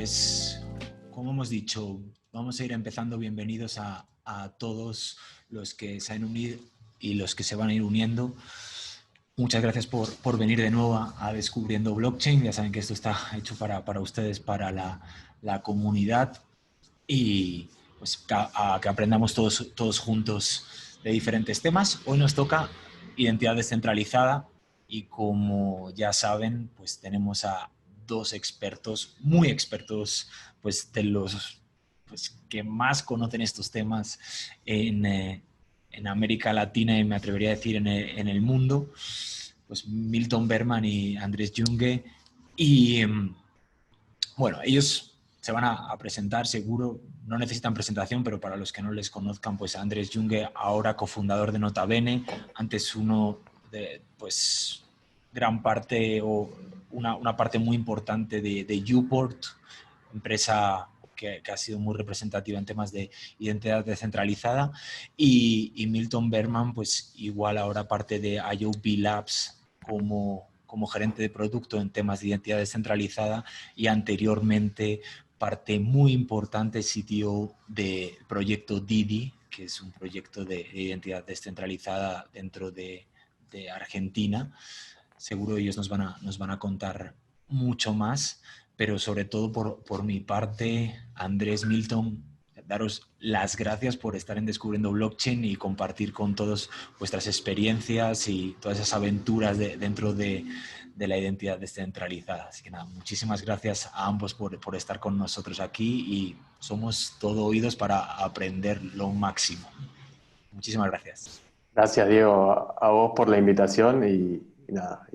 Pues, como hemos dicho, vamos a ir empezando. Bienvenidos a todos los que se han unido y los que se van a ir uniendo. Muchas gracias por venir de nuevo a Descubriendo Blockchain. Ya saben que esto está hecho para ustedes, para la comunidad, y pues a que aprendamos todos juntos de diferentes temas. Hoy nos toca identidad descentralizada y, como ya saben, pues tenemos a dos expertos, muy expertos, pues de los pues, que más conocen estos temas en América Latina y me atrevería a decir en el mundo, pues Milton Berman y Andrés Junge. Y bueno, ellos se van a presentar, seguro, no necesitan presentación, pero para los que no les conozcan, pues Andrés Junge, ahora cofundador de Nota Bene, antes uno de, pues, gran parte o una parte muy importante de Uport, empresa que ha sido muy representativa en temas de identidad descentralizada, y Milton Berman, pues igual ahora parte de IOP Labs como gerente de producto en temas de identidad descentralizada, y anteriormente parte muy importante, CTO del proyecto Didi, que es un proyecto de identidad descentralizada dentro de Argentina. Seguro ellos nos van a contar mucho más, pero sobre todo por mi parte, Andrés, Milton, daros las gracias por estar en Descubriendo Blockchain y compartir con todos vuestras experiencias y todas esas aventuras dentro de la identidad descentralizada. Así que nada, muchísimas gracias a ambos por estar con nosotros aquí, y somos todo oídos para aprender lo máximo. Muchísimas gracias. Gracias, Diego, a vos por la invitación y nada.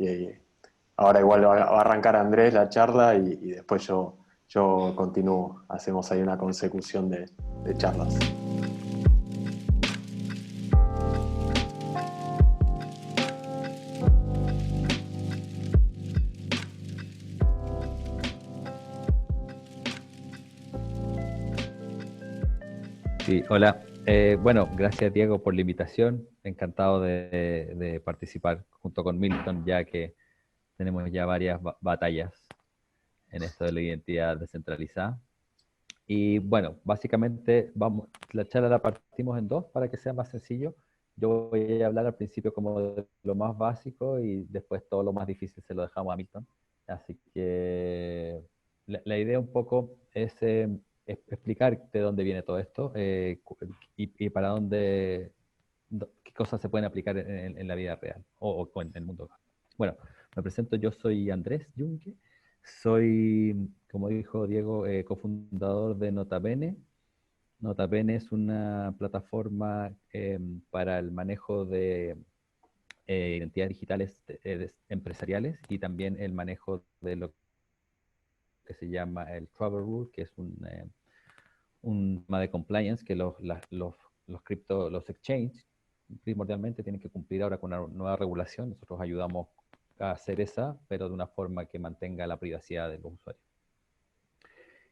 Ahora igual va a arrancar Andrés la charla y después yo continúo. Hacemos ahí una consecución de charlas. Sí, hola. Bueno, gracias Diego por la invitación. Encantado de participar junto con Milton, ya que tenemos ya varias batallas en esto de la identidad descentralizada. Y bueno, básicamente la charla la partimos en dos para que sea más sencillo. Yo voy a hablar al principio como de lo más básico y después todo lo más difícil se lo dejamos a Milton. Así que la idea un poco es explicar de dónde viene todo esto y para qué cosas se pueden aplicar en la vida real o en el mundo. Bueno, me presento, yo soy Andrés Junque, soy, como dijo Diego, cofundador de Nota Bene. Nota Bene es una plataforma para el manejo de identidades digitales empresariales y también el manejo de lo que se llama el Travel Rule, que es un tema de compliance que los exchanges primordialmente tienen que cumplir ahora con una nueva regulación. Nosotros ayudamos a hacer esa, pero de una forma que mantenga la privacidad de los usuarios.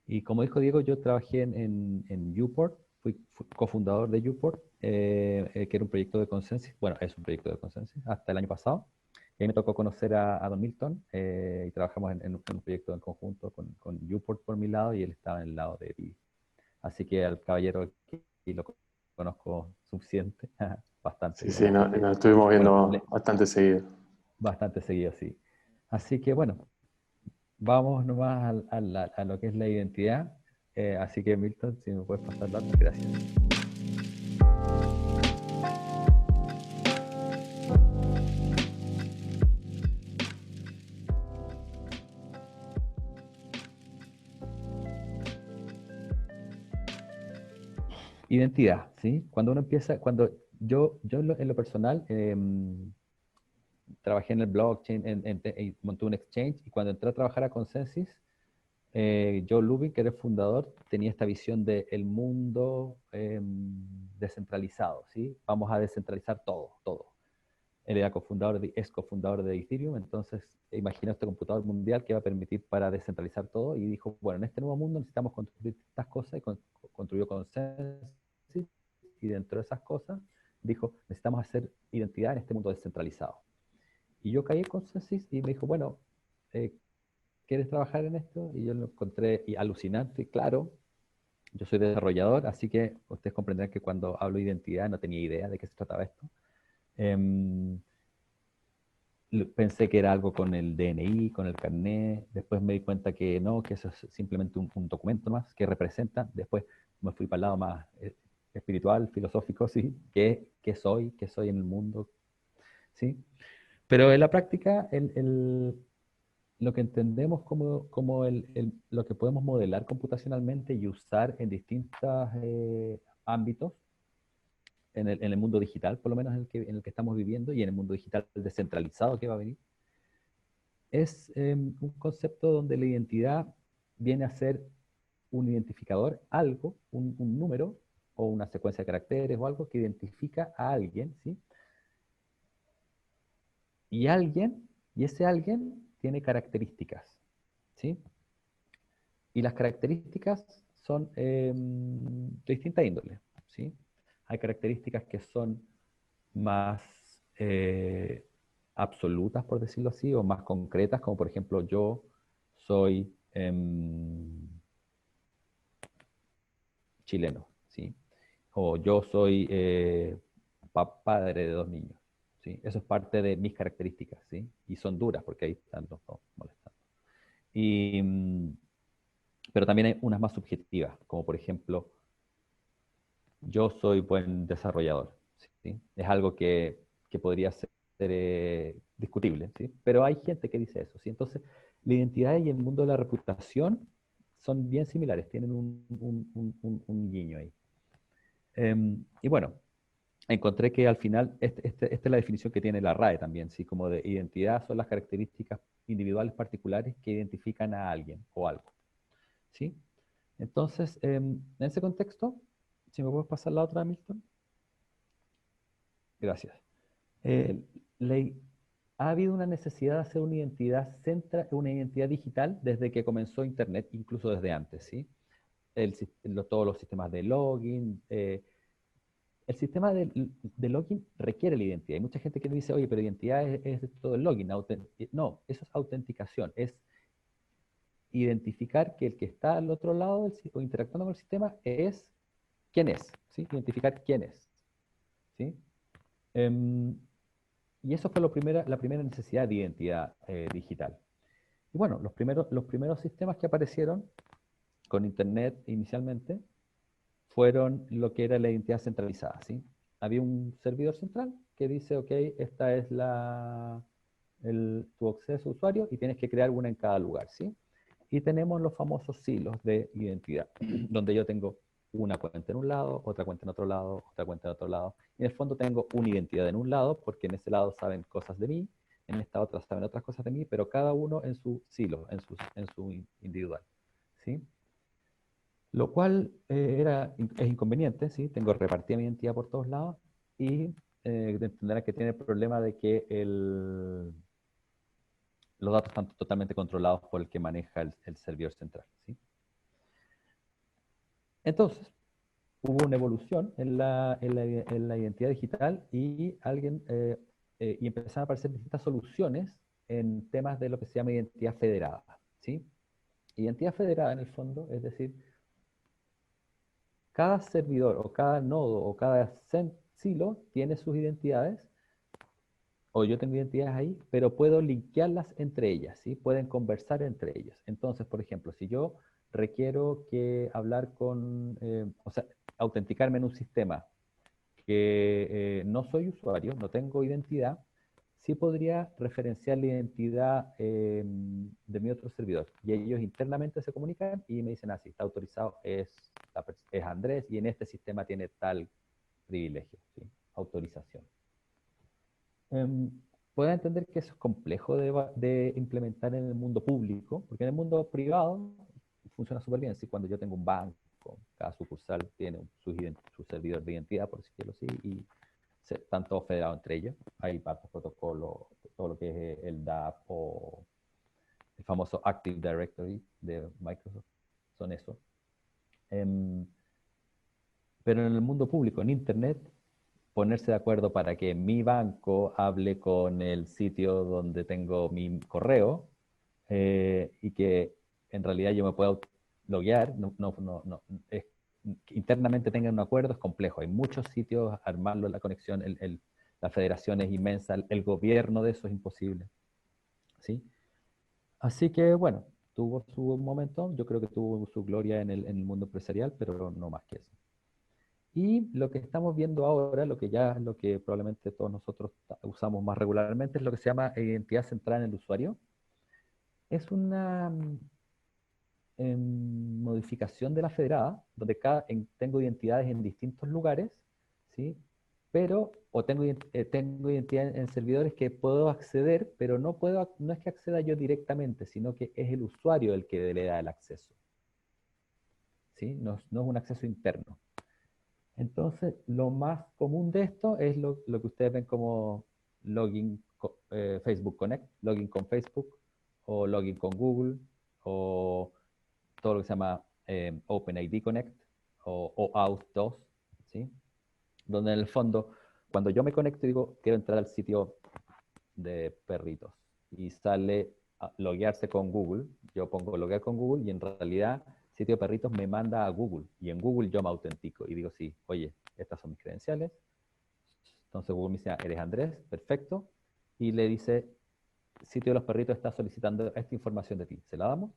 Y como dijo Diego, yo trabajé en Uport, fui cofundador de Uport, que era un proyecto de Consensus, bueno, es un proyecto de Consensus, hasta el año pasado. Y ahí me tocó conocer a Don Milton, y trabajamos en un proyecto en conjunto con Uport por mi lado, y él estaba en el lado de Didi. Así que al caballero aquí lo conozco suficiente, bastante, Sí, digamos. sí, Así que, nos estuvimos bueno, viendo bastante seguido. bastante seguido, sí. Así que, bueno, vamos nomás a lo que es la identidad. Así que, Milton, si me puedes pasar la otra, gracias. Identidad, ¿sí? Cuando uno empieza, yo en lo personal trabajé en el blockchain, monté un exchange, y cuando entré a trabajar a Consensus, Joe Lubin, que era el fundador, tenía esta visión del mundo descentralizado, ¿sí? Vamos a descentralizar todo, todo. Él era es cofundador de Ethereum, entonces imaginó este computador mundial que va a permitir para descentralizar todo, y dijo, bueno, en este nuevo mundo necesitamos construir estas cosas, y construyó Consensus, y dentro de esas cosas dijo, necesitamos hacer identidad en este mundo descentralizado. Y yo caí en Consensus y me dijo, bueno, ¿quieres trabajar en esto? Y yo lo encontré alucinante, claro. Yo soy desarrollador, así que ustedes comprenderán que cuando hablo de identidad no tenía idea de qué se trataba esto. Pensé que era algo con el DNI, con el carnet, después me di cuenta que no, que eso es simplemente un documento más que representa. Después me fui para el lado más espiritual, filosófico, ¿sí? ¿Qué soy? ¿Qué soy en el mundo? ¿Sí? Pero en la práctica, lo que entendemos como lo que podemos modelar computacionalmente y usar en distintos ámbitos, en el mundo digital, por lo menos en el que estamos viviendo, y en el mundo digital descentralizado que va a venir, es un concepto donde la identidad viene a ser un identificador, algo, un número o una secuencia de caracteres o algo que identifica a alguien, ¿sí? Y ese alguien tiene características, ¿sí? Y las características son de distinta índole, ¿sí? Hay características que son más absolutas, por decirlo así, o más concretas, como por ejemplo yo soy chileno, ¿sí? O yo soy padre de 2 niños, ¿sí? Eso es parte de mis características, ¿sí? Y son duras porque ahí están los dos molestando. Pero también hay unas más subjetivas, como por ejemplo, yo soy buen desarrollador, ¿sí? Es algo que podría ser discutible, ¿sí? Pero hay gente que dice eso, ¿sí? Entonces, la identidad y el mundo de la reputación son bien similares, tienen un guiño ahí. Y bueno, encontré que al final, esta es la definición que tiene la RAE también, ¿sí? Como de identidad son las características individuales particulares que identifican a alguien o algo, ¿sí? Entonces, en ese contexto, si me puedes pasar la otra, Milton. Gracias. Eh, le- ha habido una necesidad de hacer una identidad digital desde que comenzó Internet, incluso desde antes, ¿sí? Todos los sistemas de login. El sistema de login requiere la identidad. Hay mucha gente que dice, oye, pero identidad es todo el login. No, eso es autenticación. Es identificar que el que está al otro lado o interactuando con el sistema es quién es, ¿sí? Identificar quién es, ¿sí? Em, y eso fue la primera necesidad de identidad digital. Y bueno, los primeros sistemas que aparecieron con Internet inicialmente fueron lo que era la identidad centralizada, ¿sí? Había un servidor central que dice, ok, esta es tu acceso a usuario y tienes que crear una en cada lugar, ¿sí? Y tenemos los famosos silos de identidad, donde yo tengo una cuenta en un lado, otra cuenta en otro lado, otra cuenta en otro lado. Y en el fondo tengo una identidad en un lado, porque en ese lado saben cosas de mí, en esta otra saben otras cosas de mí, pero cada uno en su silo, en su individual, ¿sí? Lo cual es inconveniente, ¿sí? Tengo repartida mi identidad por todos lados y entenderán que tiene el problema de que los datos están totalmente controlados por el que maneja el servidor central, ¿sí? Entonces, hubo una evolución en la identidad digital y y empezaron a aparecer distintas soluciones en temas de lo que se llama identidad federada, ¿sí? Identidad federada, en el fondo, es decir, cada servidor o cada nodo o cada silo tiene sus identidades, o yo tengo identidades ahí, pero puedo linkearlas entre ellas, ¿sí? Pueden conversar entre ellas. Entonces, por ejemplo, si yo requiero hablar o sea, autenticarme en un sistema que no soy usuario, no tengo identidad, sí podría referenciar la identidad de mi otro servidor. Y ellos internamente se comunican y me dicen así, está autorizado, es Andrés y en este sistema tiene tal privilegio, ¿sí? Autorización. Pueden entender que eso es complejo de implementar en el mundo público, porque en el mundo privado funciona súper bien. ¿Sí? Cuando yo tengo un banco, cada sucursal tiene su servidor de identidad, por decirlo así, y están todos federados entre ellos. Hay varios protocolos, todo lo que es el DAP o el famoso Active Directory de Microsoft, son eso. Pero en el mundo público, en Internet, ponerse de acuerdo para que mi banco hable con el sitio donde tengo mi correo y que en realidad yo me puedo loguear, internamente tengan un acuerdo, es complejo. Hay muchos sitios, armarlo, la conexión, la federación es inmensa, el gobierno de eso es imposible. ¿Sí? Así que bueno, tuvo su momento, yo creo que tuvo su gloria en el mundo empresarial, pero no más que eso. Y lo que estamos viendo ahora, lo que probablemente todos nosotros usamos más regularmente, es lo que se llama identidad centrada en el usuario. Es una modificación de la federada, donde tengo identidades en distintos lugares, ¿sí? Pero, tengo identidad en servidores que puedo acceder, pero no es que acceda yo directamente, sino que es el usuario el que le da el acceso. ¿Sí? No es un acceso interno. Entonces, lo más común de esto es lo que ustedes ven como login Facebook Connect, login con Facebook, o login con Google, o todo lo que se llama OpenID Connect, o OAuth 2, ¿sí? Donde en el fondo, cuando yo me conecto y digo, quiero entrar al sitio de perritos, y sale a loguearse con Google, yo pongo loguear con Google, y en realidad sitio de perritos me manda a Google, y en Google yo me autentico, y digo, sí, oye, estas son mis credenciales. Entonces Google me dice, eres Andrés, perfecto, y le dice, sitio de los perritos está solicitando esta información de ti, ¿se la damos?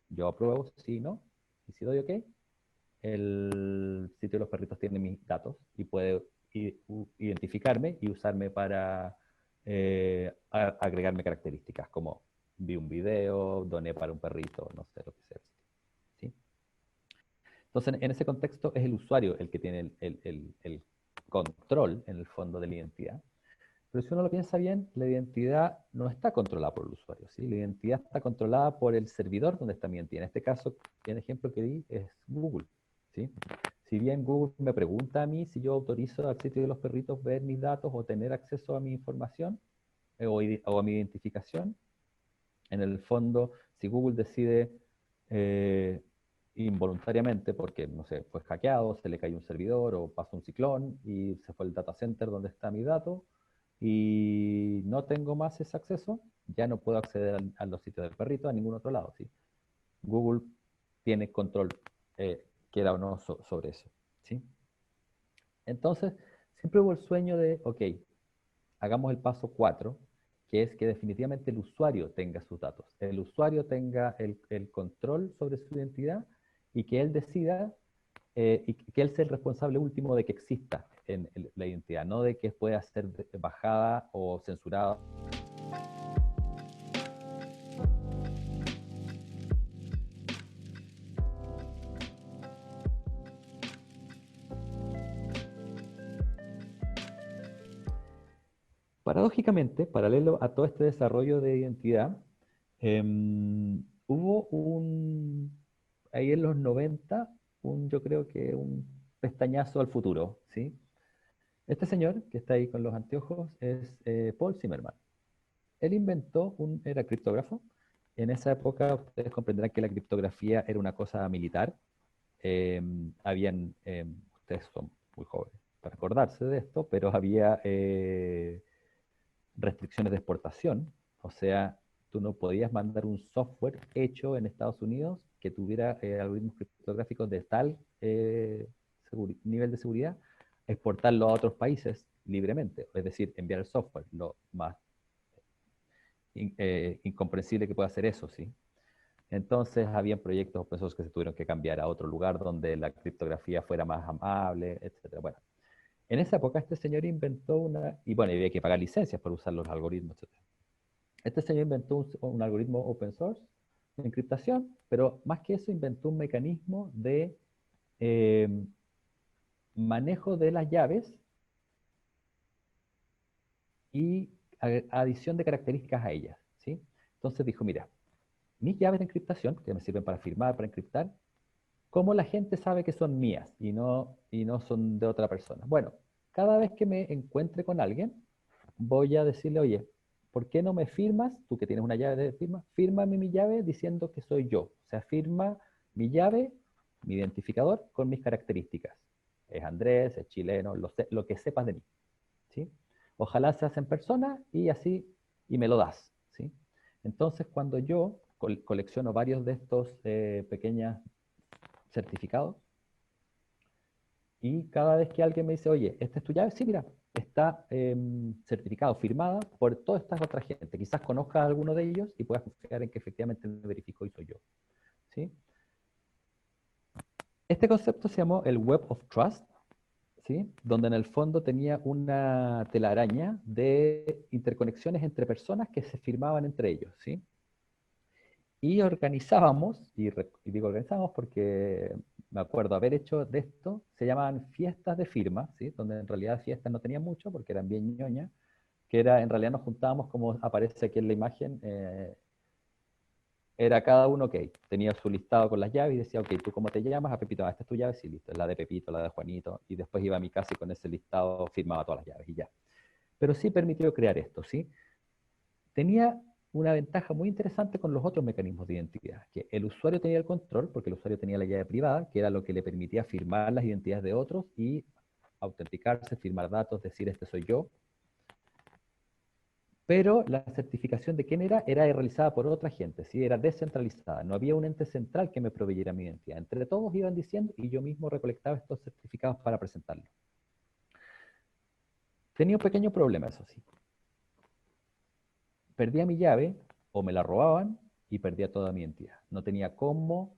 Yo apruebo, sí, no, y si doy OK, el sitio de los perritos tiene mis datos y puede identificarme y usarme para agregarme características como vi un video, doné para un perrito, no sé, lo que sea. ¿Sí? Entonces, en ese contexto es el usuario el que tiene el control, en el fondo, de la identidad. Pero si uno lo piensa bien, la identidad no está controlada por el usuario, ¿sí? La identidad está controlada por el servidor donde está mi identidad. En este caso, el ejemplo que di es Google, ¿sí? Si bien Google me pregunta a mí si yo autorizo al sitio de los perritos ver mis datos o tener acceso a mi información o a mi identificación, en el fondo, si Google decide involuntariamente, porque, no sé, fue hackeado, se le cayó un servidor o pasó un ciclón y se fue el data center donde está mi dato, y no tengo más ese acceso, ya no puedo acceder a los sitios del perrito a ningún otro lado, ¿sí? Google tiene control, quiera o no, sobre eso, ¿sí? Entonces, siempre hubo el sueño de, ok, hagamos el paso 4, que es que definitivamente el usuario tenga sus datos, el usuario tenga el control sobre su identidad y que él decida y que él sea el responsable último de que exista en la identidad, no de que pueda ser bajada o censurada. Paradójicamente, paralelo a todo este desarrollo de identidad, hubo ahí en los 90, yo creo que un pestañazo al futuro, ¿sí? Este señor, que está ahí con los anteojos, es Paul Zimmerman. Él era criptógrafo. En esa época, ustedes comprenderán que la criptografía era una cosa militar. Ustedes son muy jóvenes para acordarse de esto, pero había restricciones de exportación, o sea, tú no podías mandar un software hecho en Estados Unidos que tuviera algoritmos criptográficos de tal nivel de seguridad, exportarlo a otros países libremente, es decir, enviar el software, lo más incomprensible que pueda hacer eso, ¿sí? Entonces, había proyectos open source que se tuvieron que cambiar a otro lugar donde la criptografía fuera más amable, etc. Bueno, en esa época este señor inventó y bueno, había que pagar licencias para usar los algoritmos, etc. Este señor inventó un algoritmo open source de encriptación, pero más que eso inventó un mecanismo de eh, manejo de las llaves y adición de características a ellas, ¿sí? Entonces dijo, mira, mis llaves de encriptación, que me sirven para firmar, para encriptar, ¿cómo la gente sabe que son mías y no son de otra persona? Bueno, cada vez que me encuentre con alguien, voy a decirle, oye, ¿por qué no me firmas, tú que tienes una llave de firma, fírmame mi llave diciendo que soy yo? O sea, firma mi llave, mi identificador, con mis características. Es Andrés, es chileno, lo que sepas de mí, ¿sí? Ojalá seas en persona y así, y me lo das, ¿sí? Entonces, cuando yo colecciono varios de estos pequeños certificados. Y cada vez que alguien me dice, oye, ¿esta es tu llave? Sí, mira, está certificado, firmada por toda esta otra gente. Quizás conozcas a alguno de ellos y puedas confiar en que efectivamente me verificó y soy yo. ¿Sí? Este concepto se llamó el Web of Trust, ¿sí? Donde en el fondo tenía una telaraña de interconexiones entre personas que se firmaban entre ellos. ¿Sí? Y organizábamos, y digo organizábamos porque me acuerdo haber hecho de esto, se llamaban fiestas de firma, ¿sí? Donde en realidad fiestas no tenían mucho porque eran bien ñoñas, que era, en realidad nos juntábamos como aparece aquí en la imagen, era cada uno, ok, tenía su listado con las llaves y decía, ok, ¿tú cómo te llamas? A Pepito, esta es tu llave, sí, listo, es la de Pepito, la de Juanito, y después iba a mi casa y con ese listado firmaba todas las llaves y ya. Pero sí permitió crear esto, ¿sí? Tenía una ventaja muy interesante con los otros mecanismos de identidad, que el usuario tenía el control, porque el usuario tenía la llave privada, que era lo que le permitía firmar las identidades de otros y autenticarse, firmar datos, decir este soy yo. Pero la certificación de quién era realizada por otra gente, ¿sí? Era descentralizada, no había un ente central que me proveyera mi identidad. Entre todos iban diciendo y yo mismo recolectaba estos certificados para presentarlos. Tenía un pequeño problema, eso sí. Perdía mi llave o me la robaban y perdía toda mi identidad. No tenía cómo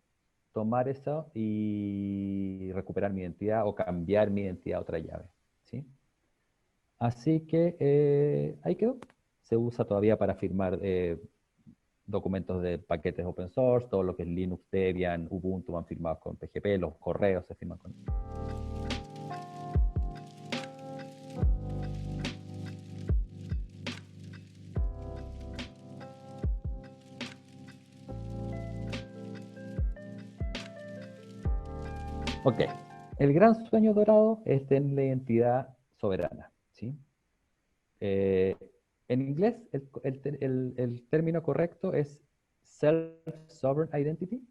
tomar eso y recuperar mi identidad o cambiar mi identidad a otra llave, ¿sí? Así que ahí quedó. Se usa todavía para firmar documentos de paquetes open source, todo lo que es Linux, Debian, Ubuntu van firmados con PGP, los correos se firman con... Ok, el gran sueño dorado es tener la identidad soberana, ¿sí? En inglés, el término correcto es Self-Sovereign Identity.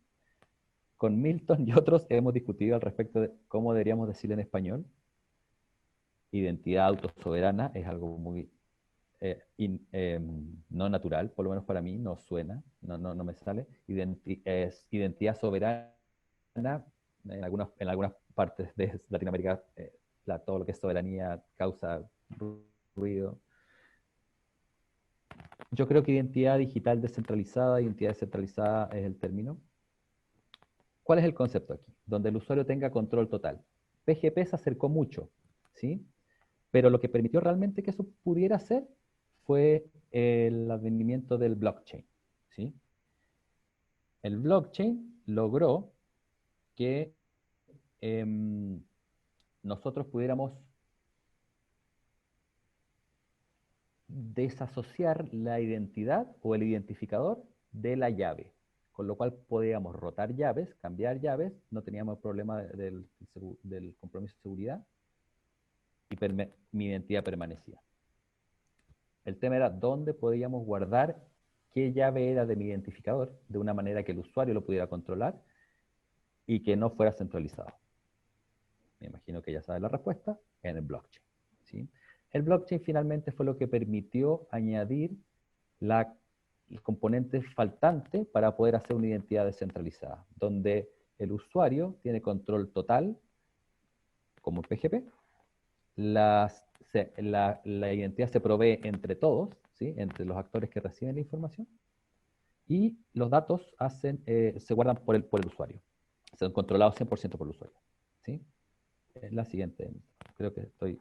Con Milton y otros hemos discutido al respecto de cómo deberíamos decirlo en español. Identidad autosoberana es algo muy no natural, por lo menos para mí, no suena, no me sale. Es identidad soberana, en algunas partes de Latinoamérica, todo lo que es soberanía causa ruido. Yo creo que identidad digital descentralizada, identidad descentralizada es el término. ¿Cuál es el concepto aquí? Donde el usuario tenga control total. PGP se acercó mucho, ¿sí? Pero lo que permitió realmente que eso pudiera ser fue el advenimiento del blockchain, ¿sí? El blockchain logró que nosotros pudiéramos desasociar la identidad o el identificador de la llave, con lo cual podíamos rotar llaves, cambiar llaves, no teníamos problema del compromiso de seguridad y mi identidad permanecía. El tema era dónde podíamos guardar qué llave era de mi identificador, de una manera que el usuario lo pudiera controlar y que no fuera centralizado. Me imagino que ya sabe la respuesta, en el blockchain, ¿sí? El blockchain finalmente fue lo que permitió añadir el componente faltante para poder hacer una identidad descentralizada, donde el usuario tiene control total, como en PGP, la identidad se provee entre todos, ¿sí? Entre los actores que reciben la información, y los datos se guardan por el usuario. Son controlados 100% por el usuario, ¿sí? La siguiente, creo que estoy...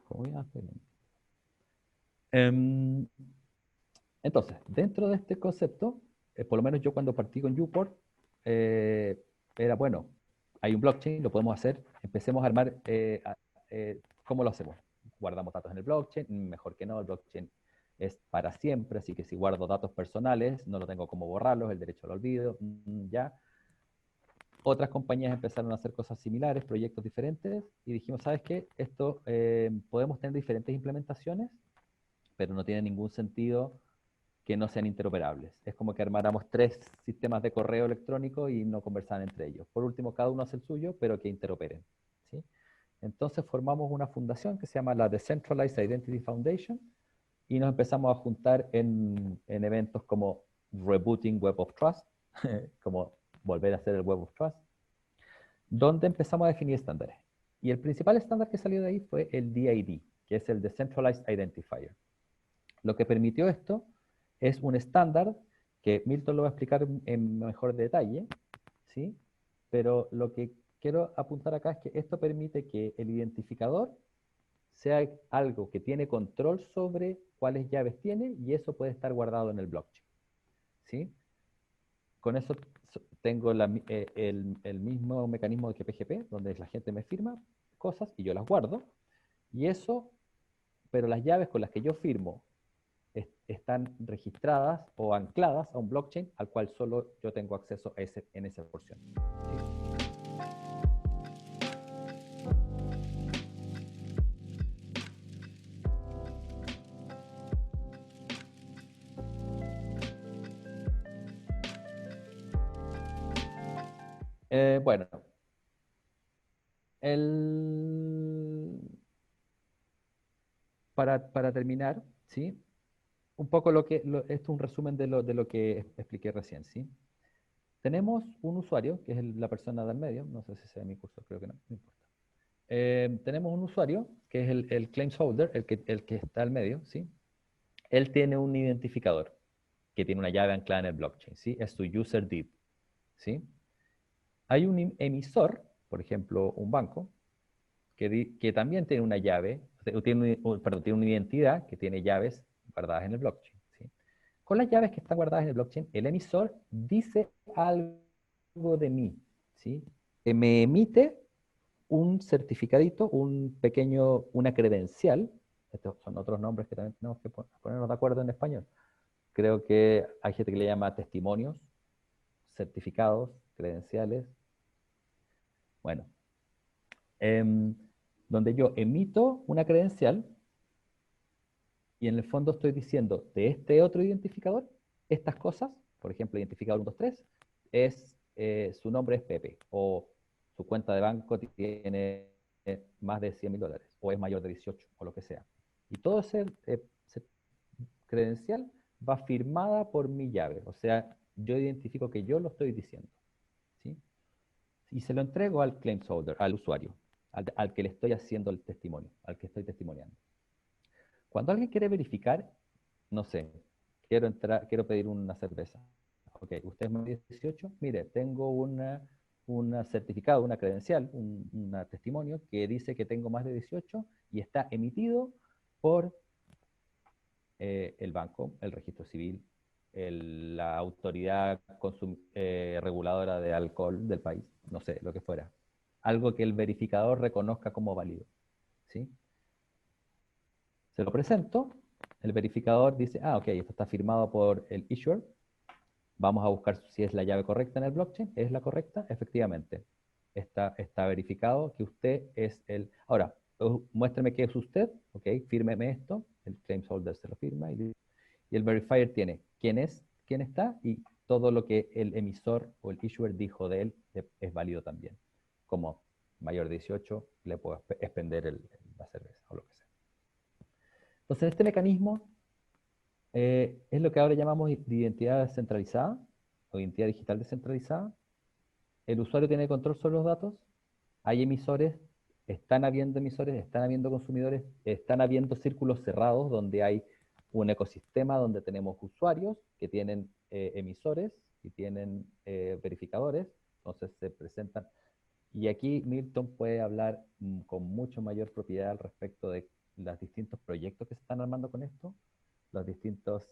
Entonces, dentro de este concepto, por lo menos yo cuando partí con Uport, era, bueno, hay un blockchain, lo podemos hacer, empecemos a armar, ¿cómo lo hacemos? Guardamos datos en el blockchain, mejor que no, el blockchain es para siempre, así que si guardo datos personales, no lo tengo como borrarlos, el derecho al olvido, ya. Otras compañías empezaron a hacer cosas similares, proyectos diferentes, y dijimos, ¿sabes qué? Esto podemos tener diferentes implementaciones, pero no tiene ningún sentido que no sean interoperables. Es como que armáramos 3 sistemas de correo electrónico y no conversaran entre ellos. Por último, cada uno hace el suyo, pero que interoperen, ¿sí? Entonces formamos una fundación que se llama la Decentralized Identity Foundation y nos empezamos a juntar en eventos como Rebooting Web of Trust, como volver a hacer el Web of Trust, donde empezamos a definir estándares. Y el principal estándar que salió de ahí fue el DID, que es el Decentralized Identifier. Lo que permitió esto es un estándar que Milton lo va a explicar en mejor detalle, ¿sí? Pero lo que quiero apuntar acá es que esto permite que el identificador sea algo que tiene control sobre cuáles llaves tiene y eso puede estar guardado en el blockchain, ¿sí? Con eso tengo el mismo mecanismo que PGP, donde la gente me firma cosas y yo las guardo, y eso, pero las llaves con las que yo firmo están registradas o ancladas a un blockchain al cual solo yo tengo acceso en esa porción. ¿Sí? Bueno, para terminar, ¿sí? Un poco esto es un resumen de lo que expliqué recién, ¿sí? Tenemos un usuario, que es la persona del medio, no sé si sea mi curso, creo que no, no importa. Tenemos un usuario, que es el claims holder, el que está al medio, ¿sí? Él tiene un identificador, que tiene una llave anclada en el blockchain, ¿sí? Es su user DID, ¿sí? Hay un emisor, por ejemplo, un banco, que también tiene una llave, tiene una identidad que tiene llaves guardadas en el blockchain, ¿sí? Con las llaves que están guardadas en el blockchain, el emisor dice algo de mí, ¿sí? Que me emite un certificadito, una credencial. Estos son otros nombres que también tenemos que ponernos de acuerdo en español. Creo que hay gente que le llama testimonios, certificados, credenciales. Bueno, donde yo emito una credencial y en el fondo estoy diciendo de este otro identificador, estas cosas, por ejemplo, identificador 123, su nombre es Pepe, o su cuenta de banco tiene más de $100.000, o es mayor de 18, o lo que sea. Y todo ese credencial va firmada por mi llave, o sea, yo identifico que yo lo estoy diciendo, ¿sí? Y se lo entrego al claims holder, al usuario, al que le estoy haciendo el testimonio, al que estoy testimoniando. Cuando alguien quiere verificar, no sé, quiero pedir una cerveza. Ok, usted es más de 18, mire, tengo una certificado, una credencial, un testimonio que dice que tengo más de 18 y está emitido por el banco, el registro civil, la autoridad reguladora de alcohol del país, no sé, lo que fuera. Algo que el verificador reconozca como válido, ¿sí? Se lo presento, el verificador dice, ah, ok, esto está firmado por el issuer, vamos a buscar si es la llave correcta en el blockchain, ¿es la correcta? Efectivamente, está verificado que usted es el... Ahora, muéstrame qué es usted, ok, fírmeme esto, el claims holder se lo firma y el verifier tiene quién es, quién está y todo lo que el emisor o el issuer dijo de él es válido también. Como mayor de 18 le puedo expender la cerveza o lo que sea. Entonces, este mecanismo es lo que ahora llamamos de identidad descentralizada o identidad digital descentralizada. El usuario tiene control sobre los datos, hay emisores, están habiendo consumidores, están habiendo círculos cerrados donde hay un ecosistema donde tenemos usuarios que tienen emisores y tienen verificadores, entonces se presentan. Y aquí Milton puede hablar con mucho mayor propiedad al respecto de los distintos proyectos que se están armando con esto, las distintas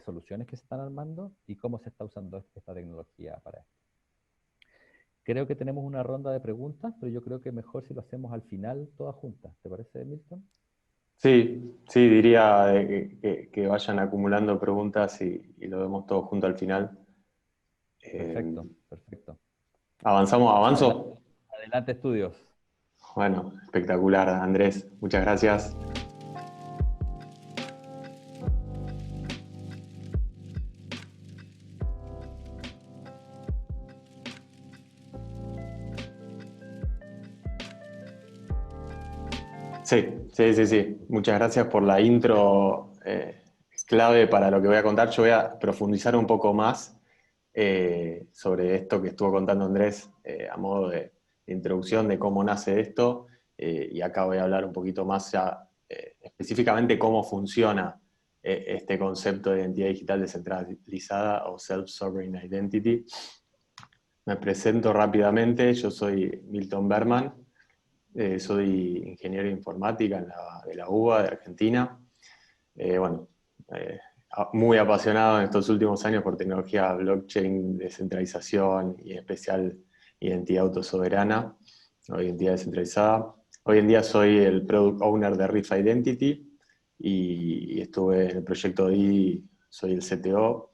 soluciones que se están armando y cómo se está usando esta tecnología para esto. Creo que tenemos una ronda de preguntas, pero yo creo que mejor si lo hacemos al final todas juntas. ¿Te parece, Milton? Sí, sí, diría que vayan acumulando preguntas y lo vemos todo junto al final. Perfecto, perfecto. ¿Avanzo? Adelante, estudios. Bueno, espectacular, Andrés. Muchas gracias. Sí. Muchas gracias por la intro clave para lo que voy a contar. Yo voy a profundizar un poco más sobre esto que estuvo contando Andrés a modo de introducción de cómo nace esto, y acá voy a hablar un poquito más ya específicamente cómo funciona este concepto de identidad digital descentralizada o Self-Sovereign Identity. Me presento rápidamente, yo soy Milton Berman, soy ingeniero de informática de la UBA de Argentina. Bueno, muy apasionado en estos últimos años por tecnología blockchain, descentralización y en especial identidad autosoberana o identidad descentralizada. Hoy en día soy el Product Owner de Riff Identity y estuve en el proyecto DI, soy el CTO,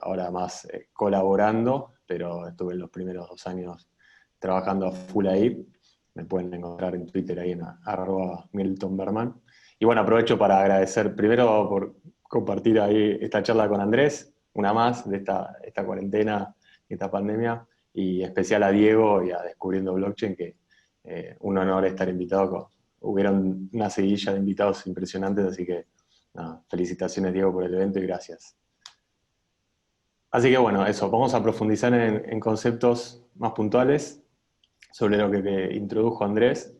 ahora más colaborando, pero estuve en los primeros 2 años trabajando a full ahí. Me pueden encontrar en Twitter ahí en @MiltonBerman. Y bueno, aprovecho para agradecer primero por compartir ahí esta charla con Andrés, una más de esta cuarentena, esta pandemia, y especial a Diego y a Descubriendo Blockchain, que un honor estar invitado. Hubieron una seguidilla de invitados impresionantes, así que nada, felicitaciones Diego por el evento y gracias. Así que bueno, eso, vamos a profundizar en conceptos más puntuales sobre lo que introdujo Andrés.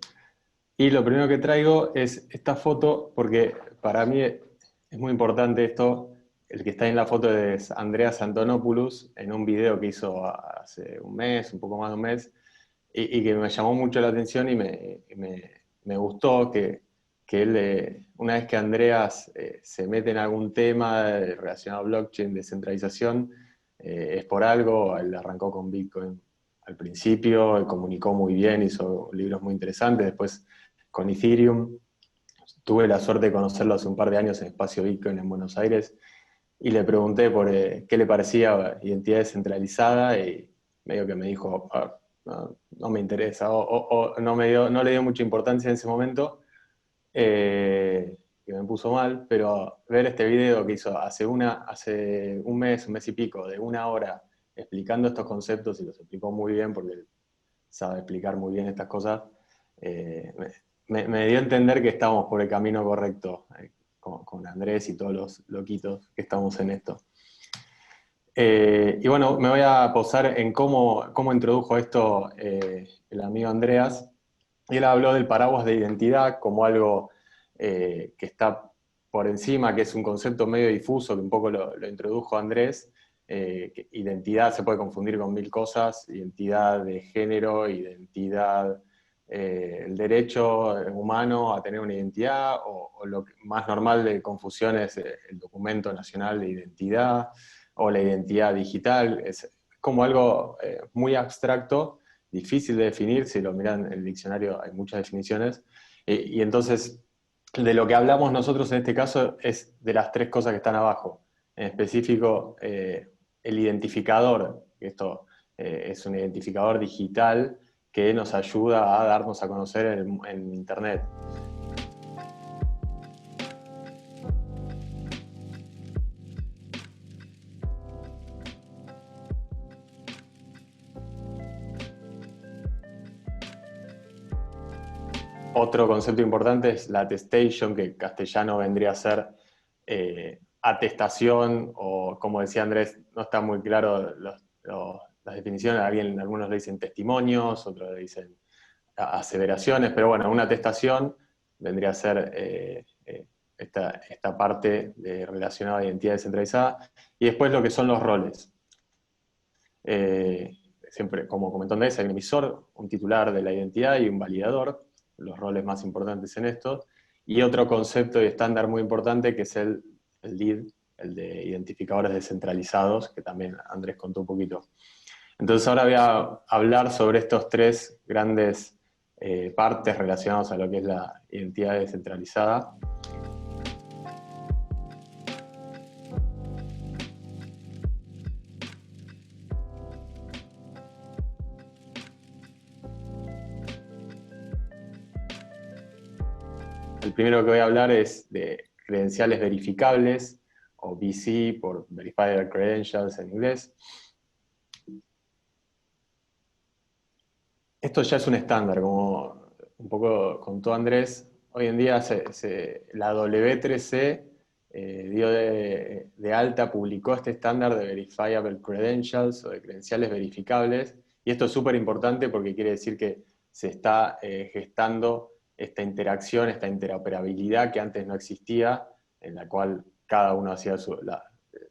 Y lo primero que traigo es esta foto, porque para mí es muy importante esto. El que está en la foto es Andreas Antonopoulos, en un video que hizo hace un mes, un poco más de un mes, y que me llamó mucho la atención y me gustó que él, una vez que Andreas se mete en algún tema relacionado a blockchain, descentralización, es por algo. Él arrancó con Bitcoin al principio, comunicó muy bien, hizo libros muy interesantes, después con Ethereum. Tuve la suerte de conocerlo hace un par de años en Espacio Bitcoin en Buenos Aires y le pregunté por qué le parecía identidad descentralizada y medio que me dijo, no me interesa, o no le dio mucha importancia en ese momento, que me puso mal, pero ver este video que hizo hace un mes y pico, de 1 hora, explicando estos conceptos, y los explicó muy bien porque él sabe explicar muy bien estas cosas, me dio a entender que estamos por el camino correcto con Andrés y todos los loquitos que estamos en esto. Y bueno, me voy a posar en cómo introdujo esto el amigo Andreas. Él habló del paraguas de identidad como algo que está por encima, que es un concepto medio difuso, que un poco lo introdujo Andrés. Que identidad se puede confundir con 1000 cosas: identidad de género, identidad, el derecho humano a tener una identidad, o lo más normal de confusión es el documento nacional de identidad, o la identidad digital. Es como algo muy abstracto, difícil de definir. Si lo miran en el diccionario hay muchas definiciones, y entonces de lo que hablamos nosotros en este caso es de las 3 cosas que están abajo. En específico, el identificador. Esto es un identificador digital que nos ayuda a darnos a conocer en Internet. Otro concepto importante es la attestation, que en castellano vendría a ser atestación, o como decía Andrés, no está muy claro las definiciones. Algunos le dicen testimonios, otros le dicen aseveraciones, pero bueno, una atestación vendría a ser esta parte relacionada a identidad descentralizada. Y después lo que son los roles. Siempre, como comentó Andrés, hay un emisor, un titular de la identidad y un validador, los roles más importantes en esto. Y otro concepto y estándar muy importante, que es el LEED, el de identificadores descentralizados, que también Andrés contó un poquito. Entonces ahora voy a hablar sobre estos 3 grandes partes relacionadas a lo que es la identidad descentralizada. El primero que voy a hablar es de credenciales verificables, o VC, por Verified Credentials en inglés. Esto ya es un estándar, como un poco contó Andrés. Hoy en día la W3C dio de alta, publicó este estándar de Verifiable Credentials o de credenciales verificables, y esto es súper importante porque quiere decir que se está gestando esta interacción, esta interoperabilidad que antes no existía, en la cual cada uno hacía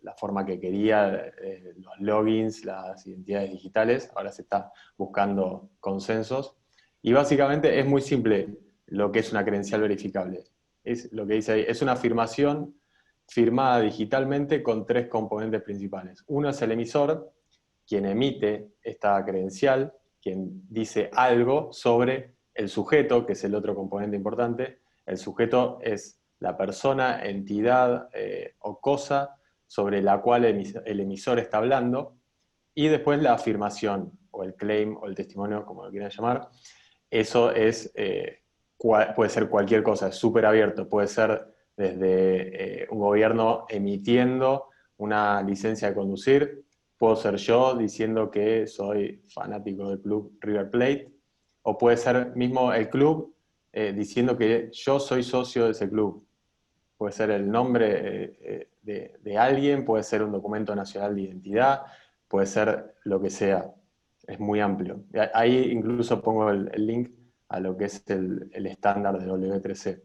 la forma que quería, los logins, las identidades digitales. Ahora se está buscando consensos. Y básicamente es muy simple lo que es una credencial verificable. Es lo que dice ahí, es una afirmación firmada digitalmente con 3 componentes principales. Uno es el emisor, quien emite esta credencial, quien dice algo sobre el sujeto, que es el otro componente importante. El sujeto es la persona, entidad o cosa sobre la cual el emisor está hablando, y después la afirmación, o el claim, o el testimonio, como lo quieran llamar. Eso es, puede ser cualquier cosa, es súper abierto, puede ser desde un gobierno emitiendo una licencia de conducir, puedo ser yo diciendo que soy fanático del club River Plate, o puede ser mismo el club diciendo que yo soy socio de ese club. Puede ser el nombre de alguien, puede ser un documento nacional de identidad, puede ser lo que sea. Es muy amplio. Ahí incluso pongo el link a lo que es el estándar de W3C.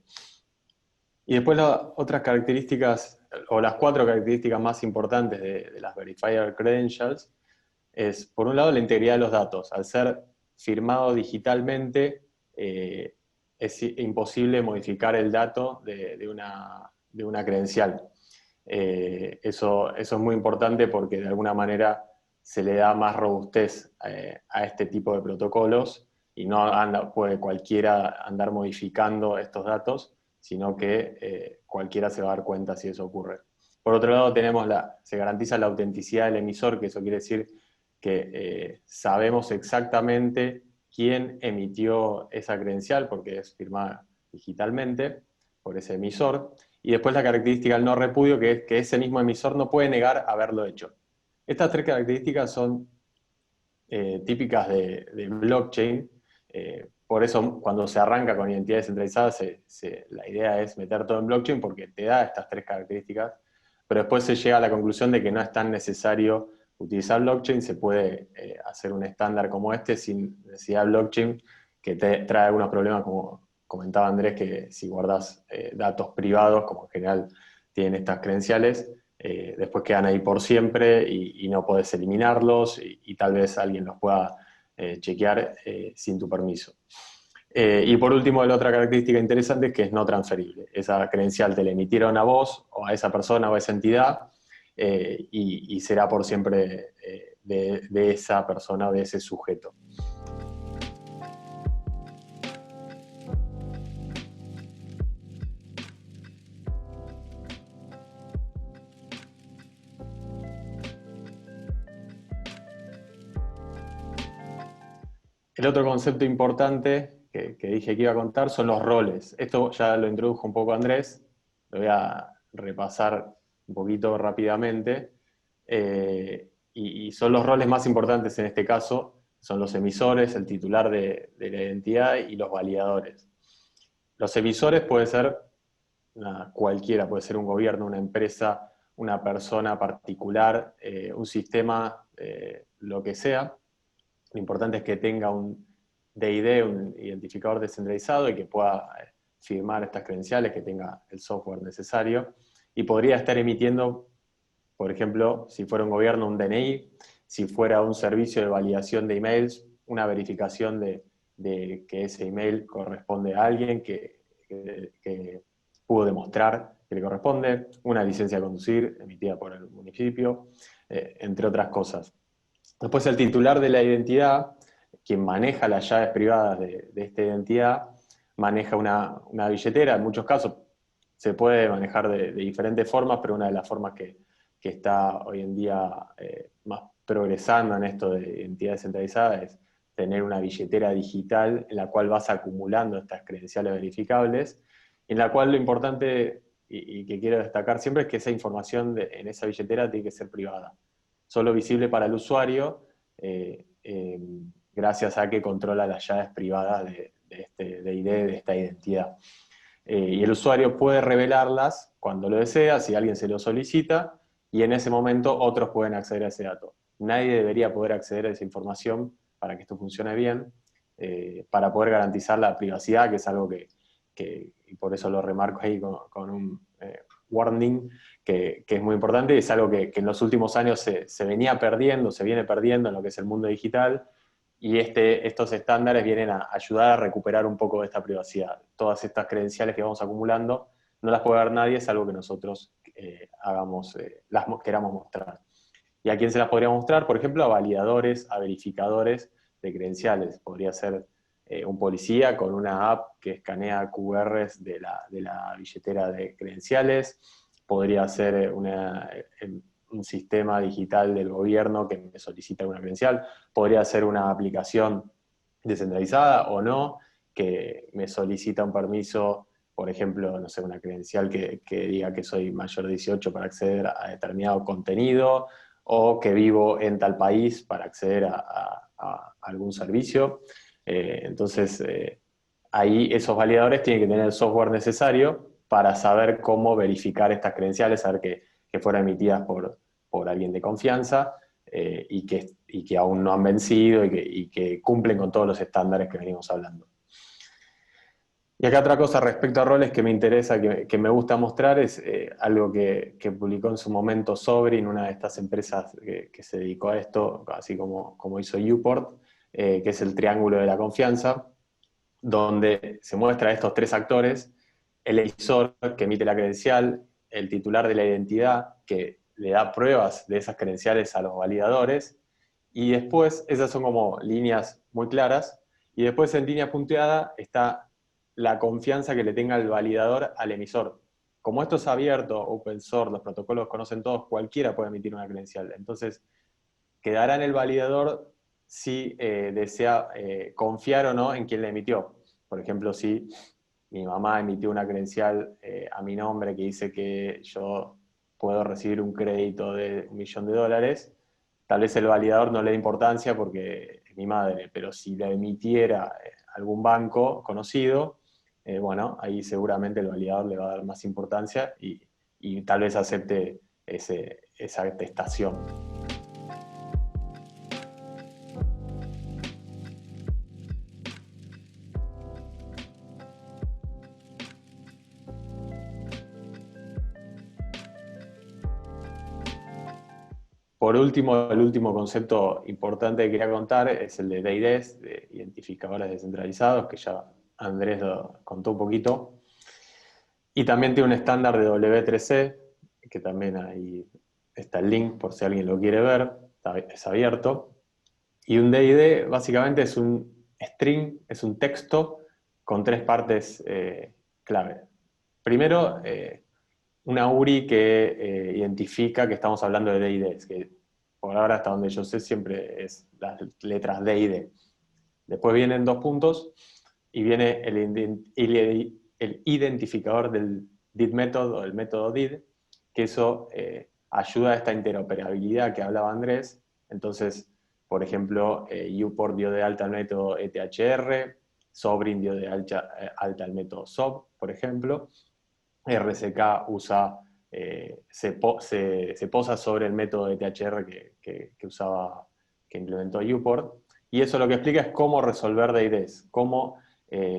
Y después las otras características, o las 4 características más importantes de las Verifier Credentials, es, por un lado, la integridad de los datos. Al ser firmado digitalmente, es imposible modificar el dato de una credencial. Eso es muy importante porque de alguna manera se le da más robustez a este tipo de protocolos y no puede cualquiera andar modificando estos datos, sino que cualquiera se va a dar cuenta si eso ocurre. Por otro lado, se garantiza la autenticidad del emisor, que eso quiere decir que sabemos exactamente quién emitió esa credencial, porque es firmada digitalmente por ese emisor. Y después la característica del no repudio, que es que ese mismo emisor no puede negar haberlo hecho. Estas 3 características son típicas de blockchain. Por eso cuando se arranca con identidades centralizadas, la idea es meter todo en blockchain porque te da estas 3 características, pero después se llega a la conclusión de que no es tan necesario utilizar blockchain, se puede hacer un estándar como este sin necesidad de blockchain, que te trae algunos problemas, como comentaba Andrés, que si guardas datos privados, como en general tienen estas credenciales, después quedan ahí por siempre y no podés eliminarlos y tal vez alguien los pueda chequear sin tu permiso. Y por último, la otra característica interesante es que es no transferible. Esa credencial te la emitieron a vos o a esa persona o a esa entidad y será por siempre de esa persona o de ese sujeto. El otro concepto importante que dije que iba a contar son los roles. Esto ya lo introdujo un poco Andrés, lo voy a repasar un poquito rápidamente. Y son los roles más importantes en este caso, son los emisores, el titular de la identidad y los validadores. Los emisores puede ser cualquiera, puede ser un gobierno, una empresa, una persona particular, un sistema, lo que sea. Lo importante es que tenga un DID, un identificador descentralizado, y que pueda firmar estas credenciales, que tenga el software necesario. Y podría estar emitiendo, por ejemplo, si fuera un gobierno, un DNI, si fuera un servicio de validación de emails, una verificación de que ese email corresponde a alguien que pudo demostrar que le corresponde, una licencia de conducir emitida por el municipio, entre otras cosas. Después el titular de la identidad, quien maneja las llaves privadas de esta identidad, maneja una billetera. En muchos casos se puede manejar de diferentes formas, pero una de las formas que está hoy en día más progresando en esto de identidad descentralizada es tener una billetera digital en la cual vas acumulando estas credenciales verificables, en la cual lo importante y que quiero destacar siempre es que esa información en esa billetera tiene que ser privada, solo visible para el usuario, gracias a que controla las llaves privadas de este DID, de esta identidad. y el usuario puede revelarlas cuando lo desea, si alguien se lo solicita, y en ese momento otros pueden acceder a ese dato. Nadie debería poder acceder a esa información para que esto funcione bien, para poder garantizar la privacidad, que es algo y por eso lo remarco ahí con un warning, que es muy importante, y es algo que en los últimos años se viene perdiendo en lo que es el mundo digital, y estos estándares vienen a ayudar a recuperar un poco de esta privacidad. Todas estas credenciales que vamos acumulando no las puede ver nadie, es algo que nosotros queramos mostrar. ¿Y a quién se las podría mostrar? Por ejemplo, a validadores, a verificadores de credenciales. Podría ser un policía con una app que escanea QRs de la billetera de credenciales. Podría ser un sistema digital del gobierno que me solicita una credencial. Podría ser una aplicación descentralizada o no, que me solicita un permiso, por ejemplo, no sé, una credencial que diga que soy mayor de 18 para acceder a determinado contenido, o que vivo en tal país para acceder a algún servicio. Entonces, ahí esos validadores tienen que tener el software necesario para saber cómo verificar estas credenciales, saber que fueron emitidas por alguien de confianza, y que aún no han vencido y que cumplen con todos los estándares que venimos hablando. Y acá otra cosa respecto a roles que me interesa, que me gusta mostrar, es algo que publicó en su momento Sobrin, una de estas empresas que se dedicó a esto, así como hizo Uport, que es el triángulo de la confianza, donde se muestra a estos tres actores: el emisor que emite la credencial, el titular de la identidad que le da pruebas de esas credenciales a los validadores, y después, esas son como líneas muy claras, y después en línea punteada está la confianza que le tenga el validador al emisor. Como esto es abierto, open source, los protocolos conocen todos, cualquiera puede emitir una credencial. Entonces, quedará en el validador si desea confiar o no en quien la emitió. Por ejemplo, si mi mamá emitió una credencial a mi nombre que dice que yo puedo recibir un crédito de $1.000.000, tal vez el validador no le dé importancia porque es mi madre, pero si la emitiera algún banco conocido, bueno, ahí seguramente el validador le va a dar más importancia y tal vez acepte esa atestación. Por último, el último concepto importante que quería contar es el de DIDs, de identificadores descentralizados, que ya Andrés lo contó un poquito. Y también tiene un estándar de W3C, que también ahí está el link por si alguien lo quiere ver, es abierto. Y un DID básicamente es un string, es un texto con tres partes clave. Primero, una URI que identifica que estamos hablando de DIDs, que por ahora, hasta donde yo sé, siempre es las letras DID. Después vienen dos puntos y viene el identificador del DID method o el método DID, que eso ayuda a esta interoperabilidad que hablaba Andrés. Entonces, por ejemplo, Uport dio de alta el método ETHR, Sobrin dio de alta el método SOB, por ejemplo. RSK se posa sobre el método de THR que implementó Uport, y eso lo que explica es cómo resolver DIDs, cómo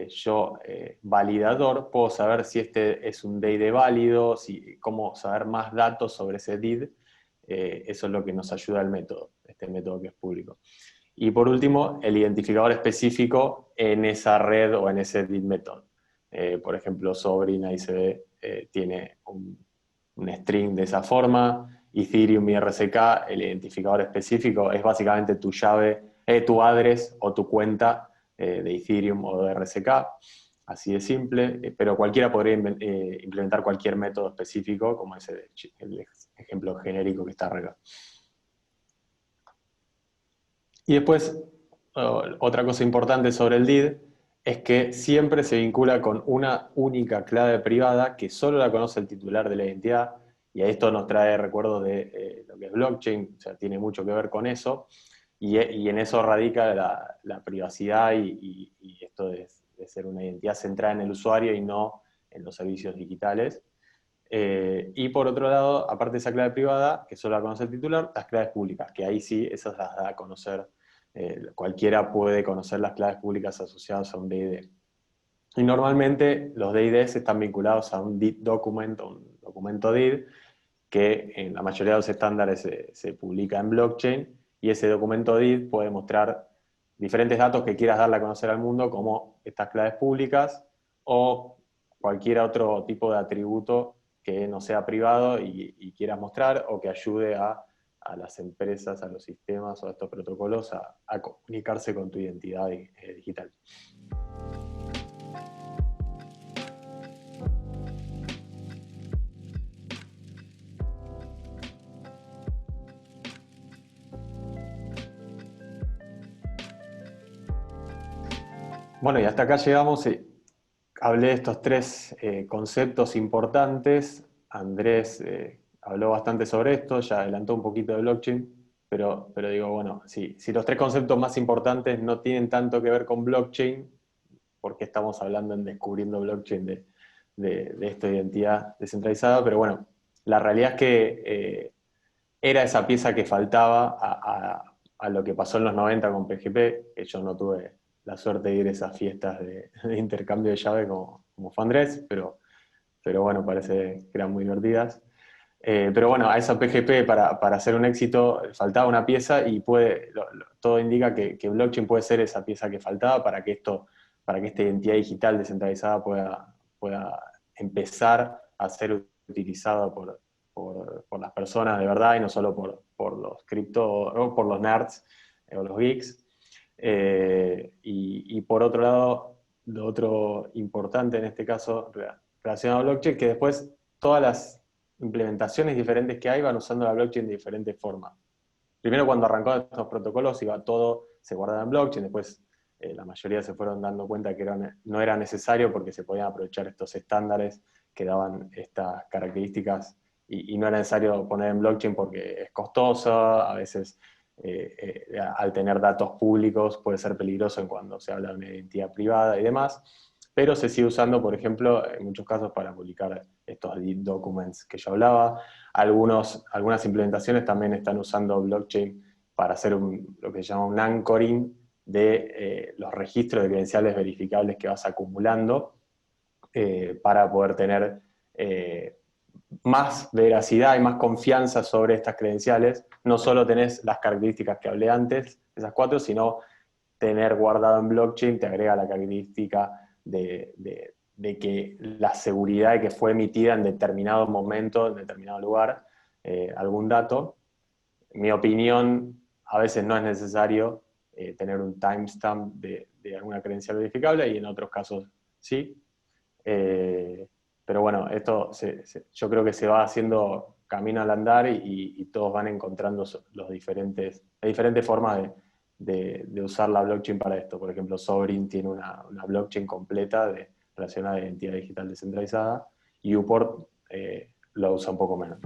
yo, validador, puedo saber si este es un DID válido, cómo saber más datos sobre ese DID. Eso es lo que nos ayuda el método, este método que es público. Y por último, el identificador específico en esa red o en ese DID method. Por ejemplo, Sobrin ICB tiene un string de esa forma. Ethereum y RSK, el identificador específico es básicamente tu llave, tu address o tu cuenta de Ethereum o de RSK. Así de simple, pero cualquiera podría implementar cualquier método específico, como ese el ejemplo genérico que está arriba. Y después, otra cosa importante sobre el DID es que siempre se vincula con una única clave privada que solo la conoce el titular de la identidad, y a esto nos trae recuerdos de lo que es blockchain, o sea, tiene mucho que ver con eso, y en eso radica la privacidad y esto de ser una identidad centrada en el usuario y no en los servicios digitales. Y por otro lado, aparte de esa clave privada, que solo la conoce el titular, las claves públicas, que ahí sí, esas las da a conocer, cualquiera puede conocer las claves públicas asociadas a un DID. Y normalmente los DIDs están vinculados a un DID document, un documento DID, que en la mayoría de los estándares se publica en blockchain, y ese documento DID puede mostrar diferentes datos que quieras darle a conocer al mundo, como estas claves públicas, o cualquier otro tipo de atributo que no sea privado y quieras mostrar, o que ayude a las empresas, a los sistemas o a estos protocolos a comunicarse con tu identidad digital. Bueno, y hasta acá llegamos. Hablé de estos tres conceptos importantes. Andrés habló bastante sobre esto, ya adelantó un poquito de blockchain, pero digo, bueno, si los tres conceptos más importantes no tienen tanto que ver con blockchain, ¿por qué estamos hablando en Descubriendo Blockchain de esta identidad descentralizada? Pero bueno, la realidad es que era esa pieza que faltaba a lo que pasó en los 90 con PGP, que yo no tuve la suerte de ir a esas fiestas de intercambio de llave como fue Andrés, pero bueno, parece que eran muy divertidas. Pero bueno, a esa PGP para hacer un éxito faltaba una pieza, y todo indica que blockchain puede ser esa pieza que faltaba para que esta identidad digital descentralizada pueda empezar a ser utilizada por las personas de verdad, y no solo por los por los nerds o los geeks. Y por otro lado, lo otro importante en este caso relacionado a blockchain, que después todas las implementaciones diferentes que hay van usando la blockchain de diferentes formas. Primero, cuando arrancó estos protocolos, todo se guardaba en blockchain. Después la mayoría se fueron dando cuenta que no era necesario, porque se podían aprovechar estos estándares que daban estas características, y no era necesario poner en blockchain porque es costoso. A veces al tener datos públicos puede ser peligroso en cuando se habla de una identidad privada y demás, pero se sigue usando, por ejemplo, en muchos casos para publicar estos documents que yo hablaba. Algunas implementaciones también están usando blockchain para hacer lo que se llama un anchoring de los registros de credenciales verificables que vas acumulando, para poder tener más veracidad y más confianza sobre estas credenciales. No solo tenés las características que hablé antes, esas cuatro, sino tener guardado en blockchain te agrega la característica de que la seguridad de que fue emitida en determinado momento, en determinado lugar, algún dato. En mi opinión, a veces no es necesario tener un timestamp de alguna credencial verificable, y en otros casos sí. Pero bueno, esto yo creo que se va haciendo camino al andar, y todos van encontrando las diferentes formas de usar la blockchain para esto. Por ejemplo, Sovereign tiene una blockchain completa relacionada a identidad digital descentralizada, y Uport lo usa un poco menos.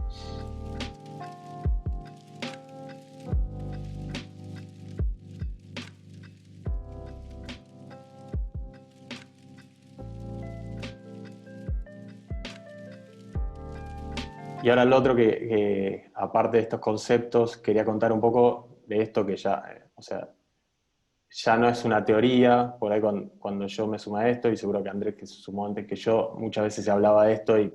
Y ahora el otro que aparte de estos conceptos, quería contar un poco de esto que ya, ya no es una teoría. Por ahí cuando yo me sumé a esto, y seguro que Andrés, que se sumó antes que yo, muchas veces se hablaba de esto y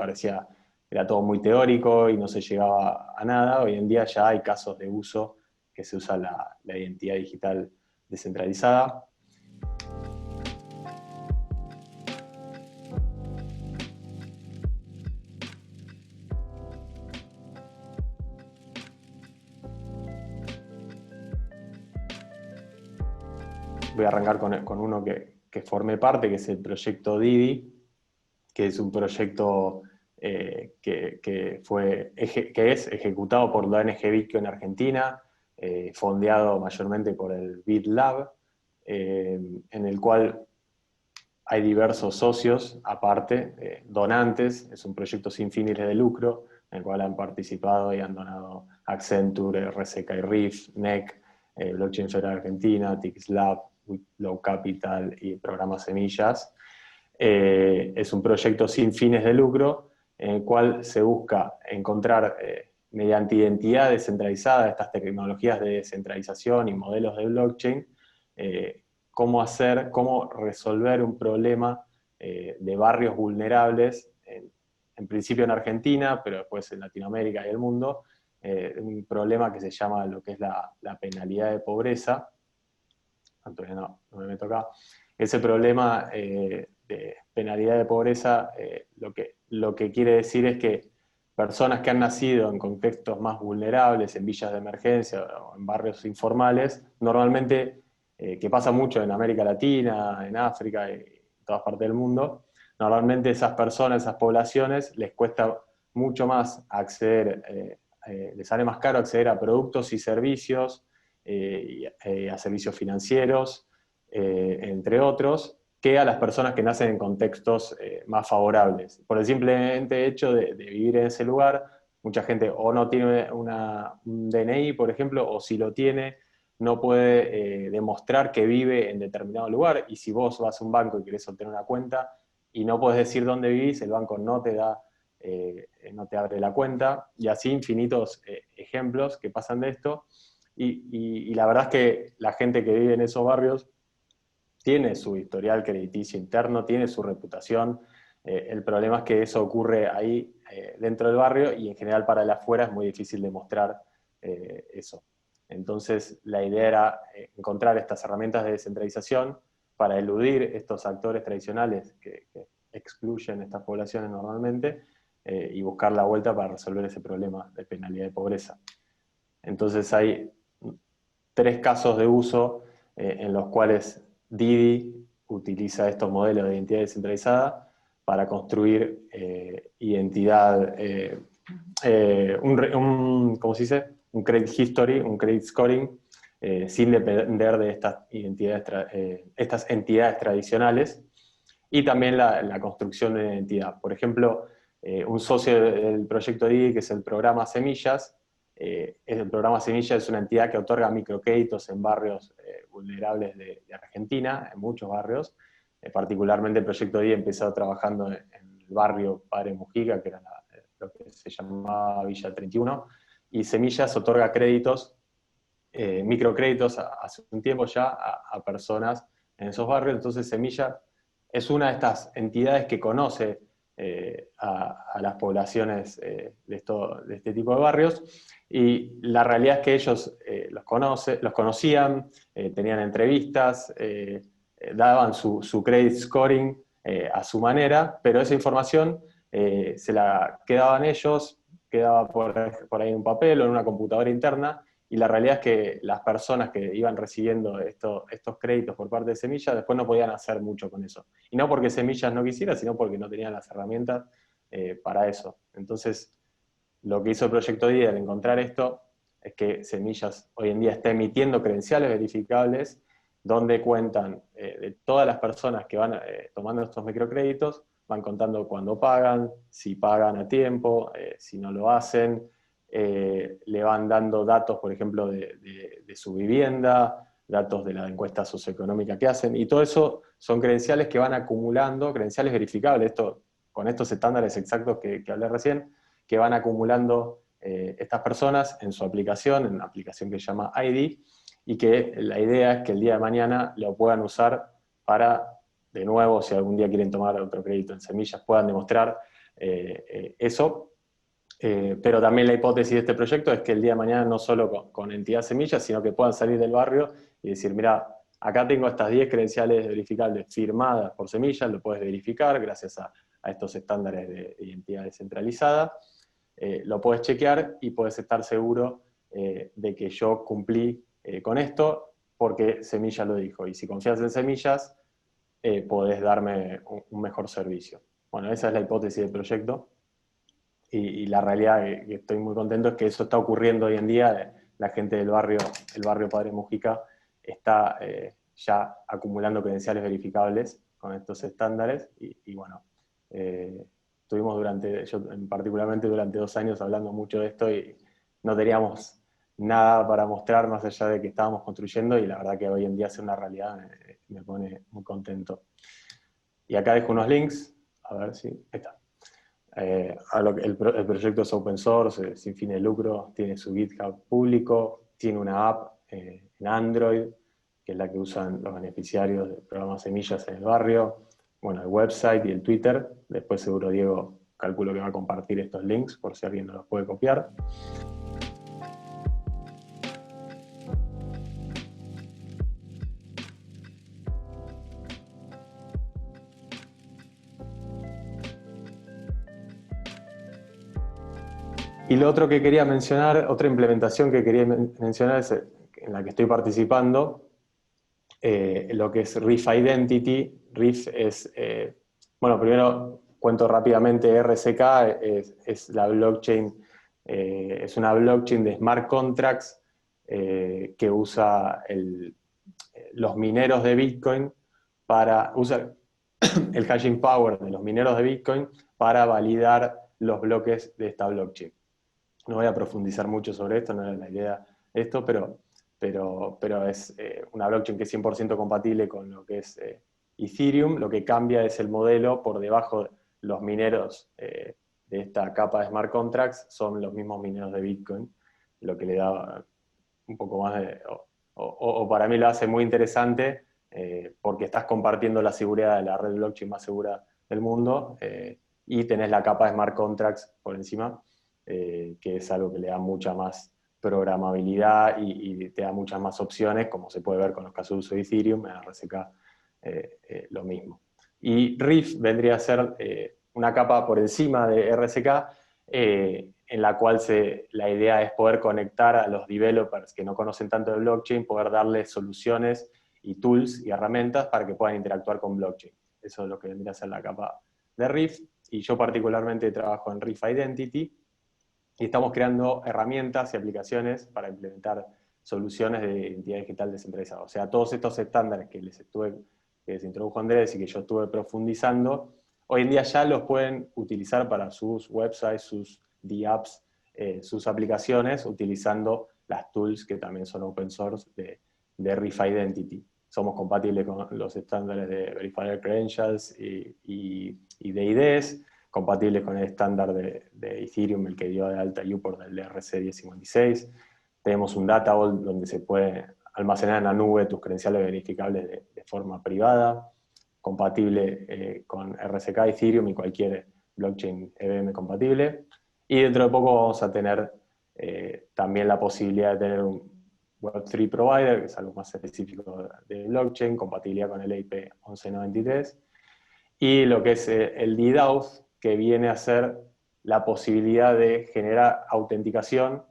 era todo muy teórico y no se llegaba a nada. Hoy en día ya hay casos de uso que se usa la identidad digital descentralizada. Voy a arrancar con uno que formé parte, que es el proyecto Didi, que es un proyecto que es ejecutado por la ONG Bitcoin en Argentina, fondeado mayormente por el BitLab, en el cual hay diversos socios aparte, donantes. Es un proyecto sin fines de lucro, en el cual han participado y han donado Accenture, RSK y Riff, NEC, Blockchain Federal Argentina, TixLab, Low Capital y Programa Semillas. es un proyecto sin fines de lucro, en el cual se busca encontrar, mediante identidad descentralizada, estas tecnologías de descentralización y modelos de blockchain, cómo resolver un problema de barrios vulnerables, en principio en Argentina, pero después en Latinoamérica y el mundo, un problema que se llama lo que es la penalidad de pobreza. Todavía no me meto acá. Ese problema de penalidad de pobreza, lo que quiere decir es que personas que han nacido en contextos más vulnerables, en villas de emergencia o en barrios informales, normalmente, que pasa mucho en América Latina, en África y en todas partes del mundo, normalmente esas personas, esas poblaciones, les cuesta mucho más acceder, les sale más caro acceder a productos y servicios, a servicios financieros, entre otros, que a las personas que nacen en contextos más favorables. Por el simplemente hecho de vivir en ese lugar, mucha gente o no tiene un DNI, por ejemplo, o si lo tiene, no puede demostrar que vive en determinado lugar, y si vos vas a un banco y querés obtener una cuenta y no podés decir dónde vivís, el banco no te da, no te abre la cuenta, y así infinitos ejemplos que pasan de esto. Y la verdad es que la gente que vive en esos barrios tiene su historial crediticio interno, tiene su reputación. El problema es que eso ocurre ahí dentro del barrio, y en general para el afuera es muy difícil demostrar eso. Entonces la idea era encontrar estas herramientas de descentralización para eludir estos actores tradicionales que excluyen estas poblaciones normalmente, y buscar la vuelta para resolver ese problema de penalidad de pobreza. Entonces hay 3 casos de uso en los cuales Didi utiliza estos modelos de identidad descentralizada para construir identidad, ¿cómo se dice? Un credit history, un credit scoring, sin depender de estas entidades tradicionales, y también la construcción de una identidad. Por ejemplo, un socio del proyecto Didi, que es el programa Semillas, el programa Semillas es una entidad que otorga microcréditos en barrios vulnerables de Argentina, en muchos barrios. Particularmente el proyecto Didi empezó trabajando en el barrio Padre Mujica, que era lo que se llamaba Villa 31, y Semillas otorga créditos, microcréditos hace un tiempo ya a personas en esos barrios. Entonces Semillas es una de estas entidades que conoce a las poblaciones de este tipo de barrios, y la realidad es que ellos los conocían, tenían entrevistas, daban su credit scoring a su manera, pero esa información se la quedaban ellos, quedaba por ahí en un papel o en una computadora interna, y la realidad es que las personas que iban recibiendo estos créditos por parte de Semillas después no podían hacer mucho con eso. Y no porque Semillas no quisiera, sino porque no tenían las herramientas para eso. Entonces, lo que hizo el Proyecto Didi al encontrar esto es que Semillas hoy en día está emitiendo credenciales verificables donde cuentan de todas las personas que van tomando estos microcréditos, van contando cuándo pagan, si pagan a tiempo, si no lo hacen, le van dando datos, por ejemplo, de su vivienda, datos de la encuesta socioeconómica que hacen, y todo eso son credenciales que van acumulando, credenciales verificables, con estos estándares exactos que hablé recién, que van acumulando estas personas en su aplicación, en una aplicación que se llama ID, y que la idea es que el día de mañana lo puedan usar para, de nuevo, si algún día quieren tomar otro crédito en Semillas, puedan demostrar eso. Pero también la hipótesis de este proyecto es que el día de mañana no solo con entidad Semillas, sino que puedan salir del barrio y decir, mira, acá tengo estas 10 credenciales verificables firmadas por Semillas, lo puedes verificar gracias a estos estándares de identidad descentralizada, lo puedes chequear y puedes estar seguro de que yo cumplí con esto porque Semillas lo dijo. Y si confías en Semillas, podés darme un mejor servicio. Bueno, esa es la hipótesis del proyecto. Y la realidad, que estoy muy contento, es que eso está ocurriendo hoy en día. La gente del barrio, el barrio Padre Mujica, está ya acumulando credenciales verificables con estos estándares. Y bueno, estuvimos yo particularmente durante 2 años hablando mucho de esto y no teníamos nada para mostrar más allá de que estábamos construyendo, y la verdad que hoy en día es una realidad, me pone muy contento. Y acá dejo unos links, a ver si, ahí está. El proyecto es open source, sin fin de lucro, tiene su GitHub público, tiene una app en Android, que es la que usan los beneficiarios del programa Semillas en el Barrio, bueno, el website y el Twitter. Después seguro Diego, calculo que va a compartir estos links por si alguien no los puede copiar. Y lo otro que quería mencionar, otra implementación que quería mencionar es en la que estoy participando, lo que es Reef Identity. Reef es, bueno, primero cuento rápidamente, RSK es la blockchain, es una blockchain de smart contracts que usa los mineros de Bitcoin usa el hashing power de los mineros de Bitcoin para validar los bloques de esta blockchain. No voy a profundizar mucho sobre esto, no es la idea de esto, pero es una blockchain que es 100% compatible con lo que es Ethereum. Lo que cambia es el modelo. Por debajo, los mineros de esta capa de smart contracts son los mismos mineros de Bitcoin, lo que le da un poco más de... o para mí lo hace muy interesante, porque estás compartiendo la seguridad de la red blockchain más segura del mundo, y tenés la capa de smart contracts por encima, que es algo que le da mucha más programabilidad y te da muchas más opciones, como se puede ver con los casos de uso de Ethereum. En RSK lo mismo. Y Reef vendría a ser una capa por encima de RSK, en la cual la idea es poder conectar a los developers que no conocen tanto de blockchain, poder darles soluciones y tools y herramientas para que puedan interactuar con blockchain. Eso es lo que vendría a ser la capa de Reef, y yo particularmente trabajo en Reef Identity, y estamos creando herramientas y aplicaciones para implementar soluciones de identidad digital descentralizada. O sea, todos estos estándares que les introdujo Andrés y que yo estuve profundizando, hoy en día ya los pueden utilizar para sus websites, sus DApps, sus aplicaciones, utilizando las tools que también son open source de Reef Identity. Somos compatibles con los estándares de Verifier Credentials y de IDs, compatibles con el estándar de Ethereum, el que dio de alta UPort del ERC-1056. Tenemos un data vault donde se puede almacenar en la nube tus credenciales verificables de forma privada, compatible con RSK, Ethereum y cualquier blockchain EVM compatible. Y dentro de poco vamos a tener también la posibilidad de tener un Web3 provider, que es algo más específico de blockchain, compatibilidad con el EIP 1193, y lo que es el DDoS, que viene a ser la posibilidad de generar autenticación,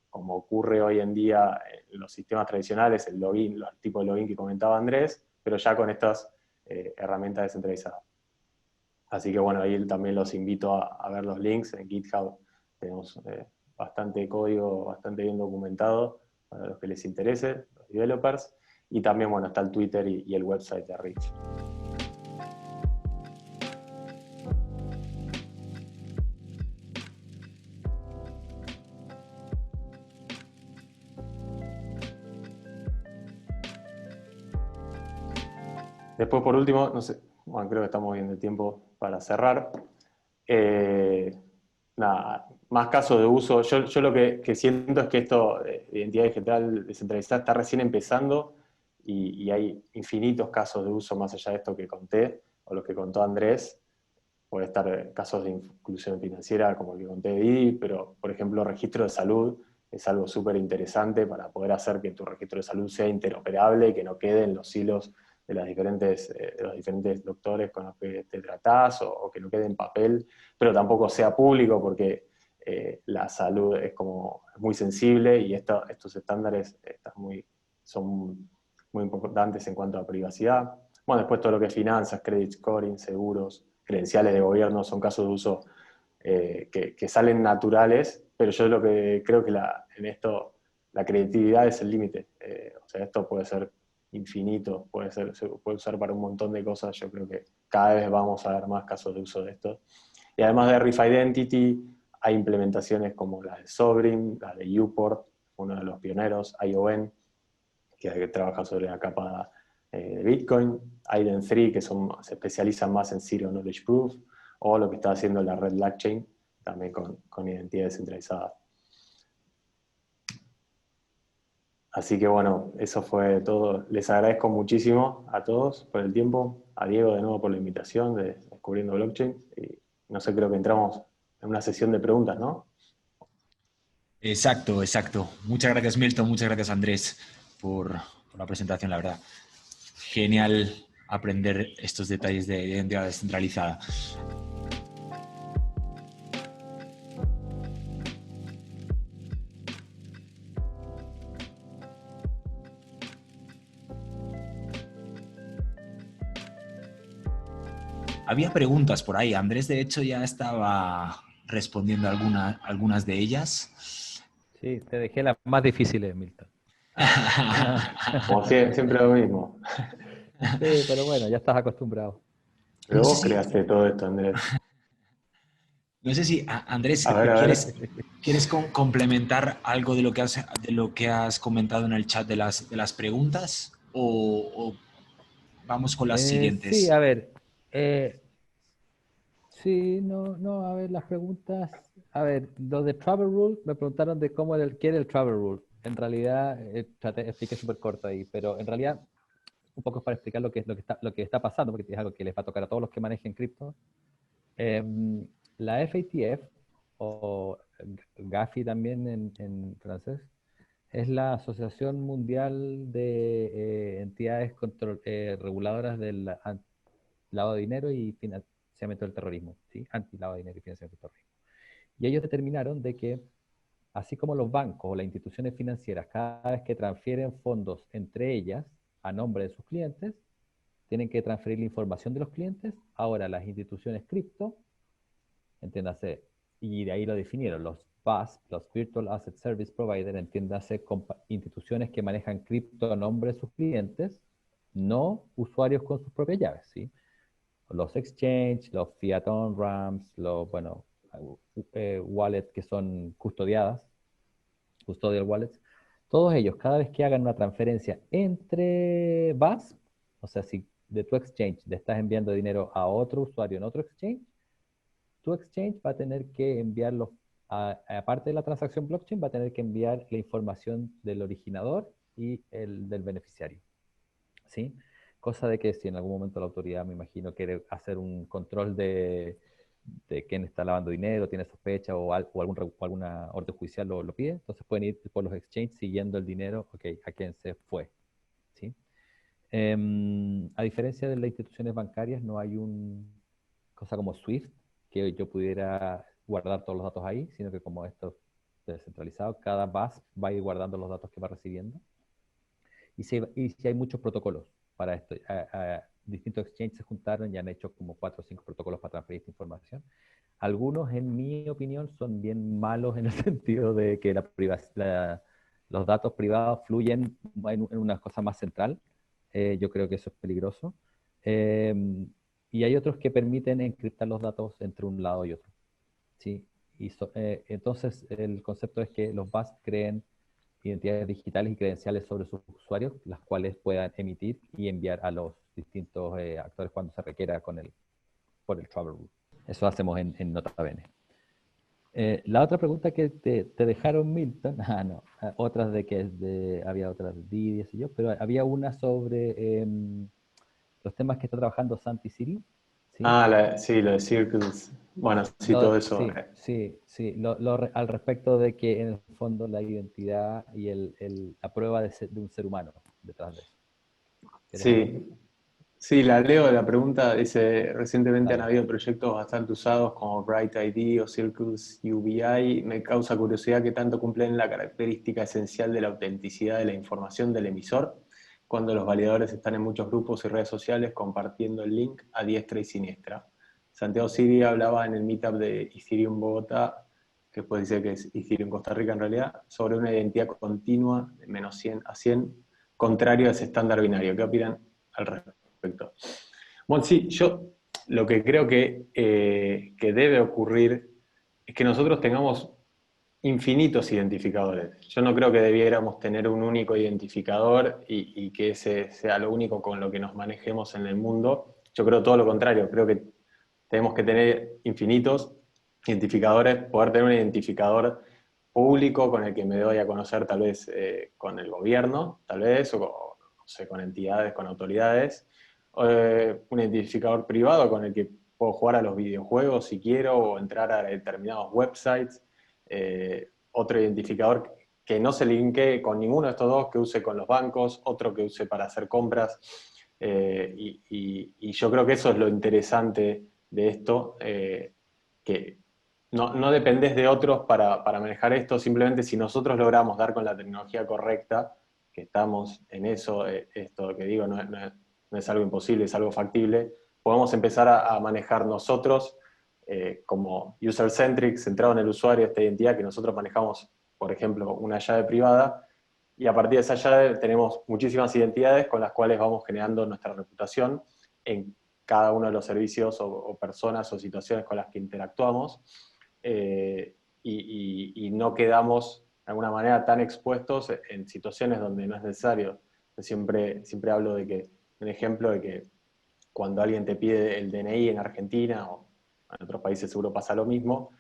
como ocurre hoy en día en los sistemas tradicionales, el login, los tipos de login que comentaba Andrés, pero ya con estas herramientas descentralizadas. Así que bueno, ahí también los invito a ver los links. En GitHub tenemos bastante código, bastante bien documentado para los que les interese, los developers. Y también, bueno, está el Twitter y el website de Reef. Después, por último, no sé, bueno, creo que estamos viendo el tiempo para cerrar. Nada, más casos de uso. Yo lo que siento es que esto de identidad digital descentralizada está recién empezando, y hay infinitos casos de uso más allá de esto que conté, o los que contó Andrés. Puede estar casos de inclusión financiera como el que conté de Didi, pero por ejemplo registro de salud es algo súper interesante para poder hacer que tu registro de salud sea interoperable, que no quede en los hilos de los diferentes doctores con los que te tratás, o que no quede en papel, pero tampoco sea público, porque la salud es muy sensible, y estos estándares son muy importantes en cuanto a privacidad. Bueno, después todo lo que es finanzas, credit scoring, seguros, credenciales de gobierno, son casos de uso que salen naturales, pero yo lo que creo que en esto la creatividad es el límite. O sea, esto puede ser infinito, se puede usar para un montón de cosas. Yo creo que cada vez vamos a ver más casos de uso de esto. Y además de Reef Identity, hay implementaciones como la de Sovereign, la de UPort, uno de los pioneros, ION, que trabaja sobre la capa de Bitcoin, Idem3, que se especializan más en Zero Knowledge Proof, o lo que está haciendo la red LACChain, también con identidades centralizadas. Así que bueno, eso fue todo. Les agradezco muchísimo a todos por el tiempo, a Diego de nuevo por la invitación de Descubriendo Blockchain. Y no sé, creo que entramos en una sesión de preguntas, ¿no? Exacto, exacto. Muchas gracias, Milton. Muchas gracias, Andrés, por la presentación, la verdad. Genial aprender estos detalles de identidad descentralizada. Había preguntas por ahí. Andrés, de hecho, ya estaba respondiendo algunas de ellas. Sí, te dejé las más difíciles, Milton. Como siempre lo mismo. Sí, pero bueno, ya estás acostumbrado. Pero No sé vos si, creaste todo esto, Andrés. no sé si Andrés, A ver, a ver. ¿quieres complementar algo de lo que has comentado en el chat de las preguntas? ¿O vamos con las Sí, siguientes? a ver. Sí, a ver, las preguntas. A ver, lo de Travel Rule, me preguntaron de qué era el Travel Rule. En realidad, expliqué súper corto ahí, pero en realidad, un poco es para explicar lo que es lo que está pasando, porque es algo que les va a tocar a todos los que manejen cripto. La FATF, o GAFI también en francés, es la Asociación Mundial de Entidades Reguladoras del lavado de dinero y financiamiento del terrorismo, ¿sí? Anti-lavado de dinero y financiamiento del terrorismo. Y ellos determinaron de que, así como los bancos o las instituciones financieras, cada vez que transfieren fondos entre ellas a nombre de sus clientes, tienen que transferir la información de los clientes. Ahora las instituciones cripto, entiéndase, y de ahí lo definieron, los VAS, los Virtual Asset Service Provider, entiéndase, instituciones que manejan cripto a nombre de sus clientes, no usuarios con sus propias llaves, ¿sí? Los exchange, los fiat on-ramps, los, bueno, wallets que son custodiadas, custodial wallets, todos ellos, cada vez que hagan una transferencia entre VAS, o sea, si de tu exchange le estás enviando dinero a otro usuario en otro exchange, tu exchange va a tener que enviarlo, aparte de la transacción blockchain, va a tener que enviar la información del originador y el del beneficiario, ¿sí? Cosa de que si en algún momento la autoridad, me imagino, quiere hacer un control de quién está lavando dinero, tiene sospecha o alguna orden judicial lo pide, entonces pueden ir por los exchanges siguiendo el dinero, ok, a quién se fue, ¿sí? A diferencia de las instituciones bancarias, no hay una cosa como SWIFT, que yo pudiera guardar todos los datos ahí, sino que como esto es descentralizado, cada bus va a ir guardando los datos que va recibiendo. Y si hay muchos protocolos para esto. Distintos exchanges se juntaron y han hecho como 4 o 5 protocolos para transferir esta información. Algunos, en mi opinión, son bien malos en el sentido de que los datos privados fluyen en una cosa más central. Yo creo que eso es peligroso. Y hay otros que permiten encriptar los datos entre un lado y otro, ¿sí? Entonces, el concepto es que los VAS creen identidades digitales y credenciales sobre sus usuarios, las cuales puedan emitir y enviar a los distintos actores cuando se requiera por el Travel Rule. Eso hacemos en Nota Bene. La otra pregunta que te dejaron, Milton, no, otras de que había otras de Didi, y yo, pero había una sobre los temas que está trabajando Santi Siri, ¿sí? Sí, lo de Circles. Bueno, sí, todo eso. Sí. Al respecto de que en el fondo la identidad y la prueba de un ser humano detrás de eso. ¿Quieres hablar de eso? Sí, la leo de la pregunta. Dice, recientemente han Dale. habido proyectos bastante usados como Bright ID o Circles UBI. Me causa curiosidad que tanto cumplen la característica esencial de la autenticidad de la información del emisor cuando los validadores están en muchos grupos y redes sociales compartiendo el link a diestra y siniestra. Santiago Siri hablaba en el meetup de Ethereum Bogotá, que después dice que es Ethereum Costa Rica en realidad, sobre una identidad continua de menos 100 a 100, contrario a ese estándar binario. ¿Qué opinan al respecto? Bueno, sí, yo lo que creo que debe ocurrir es que nosotros tengamos infinitos identificadores. Yo no creo que debiéramos tener un único identificador y que ese sea lo único con lo que nos manejemos en el mundo. Yo creo todo lo contrario, creo que tenemos que tener infinitos identificadores, poder tener un identificador público con el que me doy a conocer tal vez con el gobierno, tal vez, o no sé, con entidades, con autoridades, un identificador privado con el que puedo jugar a los videojuegos si quiero o entrar a determinados websites, otro identificador que no se linkee con ninguno de estos dos, que use con los bancos, otro que use para hacer compras, y yo creo que eso es lo interesante de esto, que no dependés de otros para manejar esto, simplemente si nosotros logramos dar con la tecnología correcta, que estamos en eso, esto que digo no es algo imposible, es algo factible, podemos empezar a manejar nosotros como user-centric, centrado en el usuario, esta identidad que nosotros manejamos, por ejemplo, una llave privada, y a partir de esa llave tenemos muchísimas identidades con las cuales vamos generando nuestra reputación en cada uno de los servicios o personas o situaciones con las que interactuamos, y no quedamos de alguna manera tan expuestos en situaciones donde no es necesario. Yo siempre hablo de que, un ejemplo de que cuando alguien te pide el DNI en Argentina o en otros países seguro pasa lo mismo,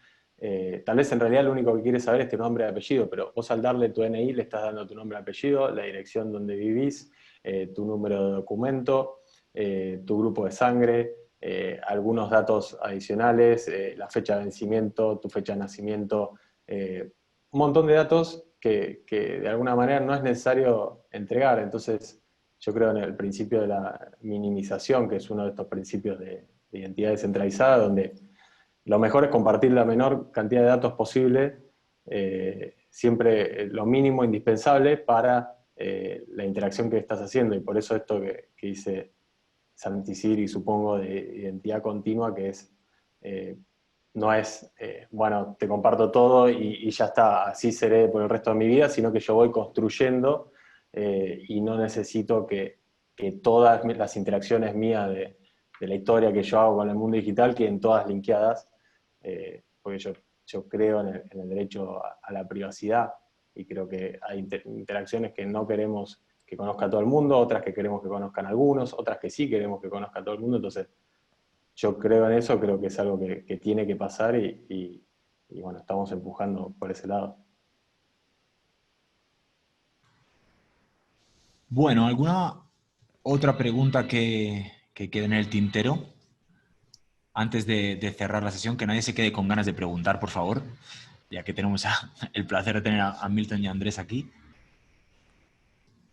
tal vez en realidad lo único que quieres saber es tu nombre y apellido, pero vos al darle tu DNI le estás dando tu nombre y apellido, la dirección donde vivís, tu número de documento, tu grupo de sangre, algunos datos adicionales, la fecha de vencimiento, tu fecha de nacimiento, un montón de datos que de alguna manera no es necesario entregar. Entonces, yo creo en el principio de la minimización, que es uno de estos principios de identidad descentralizada, donde lo mejor es compartir la menor cantidad de datos posible, siempre lo mínimo indispensable para la interacción que estás haciendo. Y por eso esto que dice Santi Siri, supongo, de identidad continua, que es, no es, bueno, te comparto todo y ya está, así seré por el resto de mi vida, sino que yo voy construyendo y no necesito que todas las interacciones mías de la historia que yo hago con el mundo digital queden todas linkeadas, porque yo creo en el derecho a la privacidad y creo que hay interacciones que no queremos que conozca todo el mundo, otras que queremos que conozcan algunos, otras que sí queremos que conozca todo el mundo. Entonces, yo creo en eso, creo que es algo que tiene que pasar y bueno, estamos empujando por ese lado. Bueno, ¿alguna otra pregunta que quede en el tintero? Antes de cerrar la sesión, que nadie se quede con ganas de preguntar, por favor, ya que tenemos el placer de tener a Milton y a Andrés aquí.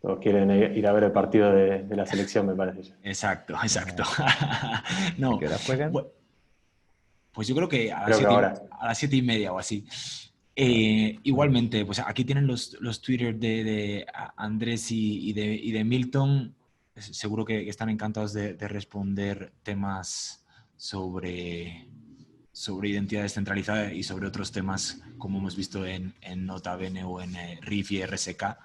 Todos quieren ir a ver el partido de la selección, me parece. Exacto, exacto. No, ¿A qué hora juegan? pues yo creo que a las Creo que ahora. a las 7:30 o así. Igualmente, pues aquí tienen los Twitter de Andrés y de Milton. Seguro que están encantados de responder temas sobre identidad descentralizada y sobre otros temas como hemos visto en Nota Bene o en RIF y RSK.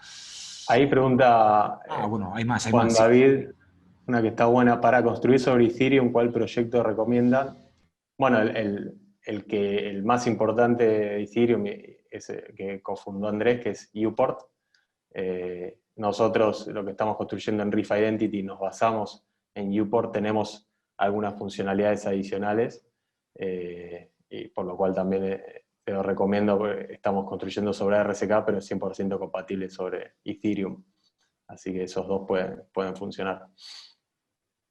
Ahí pregunta Bueno, hay más, Juan sí. David, una que está buena: para construir sobre Ethereum, ¿cuál proyecto recomiendan? Bueno, el más importante de Ethereum es el que cofundó Andrés, que es Uport. Nosotros, lo que estamos construyendo en Reef Identity, nos basamos en Uport, tenemos algunas funcionalidades adicionales, y por lo cual también te lo recomiendo, porque estamos construyendo sobre RSK, pero es 100% compatible sobre Ethereum. Así que esos dos pueden funcionar.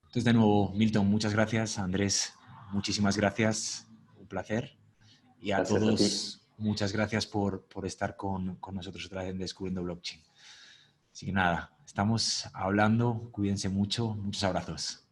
Entonces, de nuevo, Milton, muchas gracias. Andrés, muchísimas gracias. Un placer. Y a Gracias a ti. todos, muchas gracias por estar con nosotros otra vez en Descubriendo Blockchain. Así que nada, estamos hablando. Cuídense mucho. Muchos abrazos.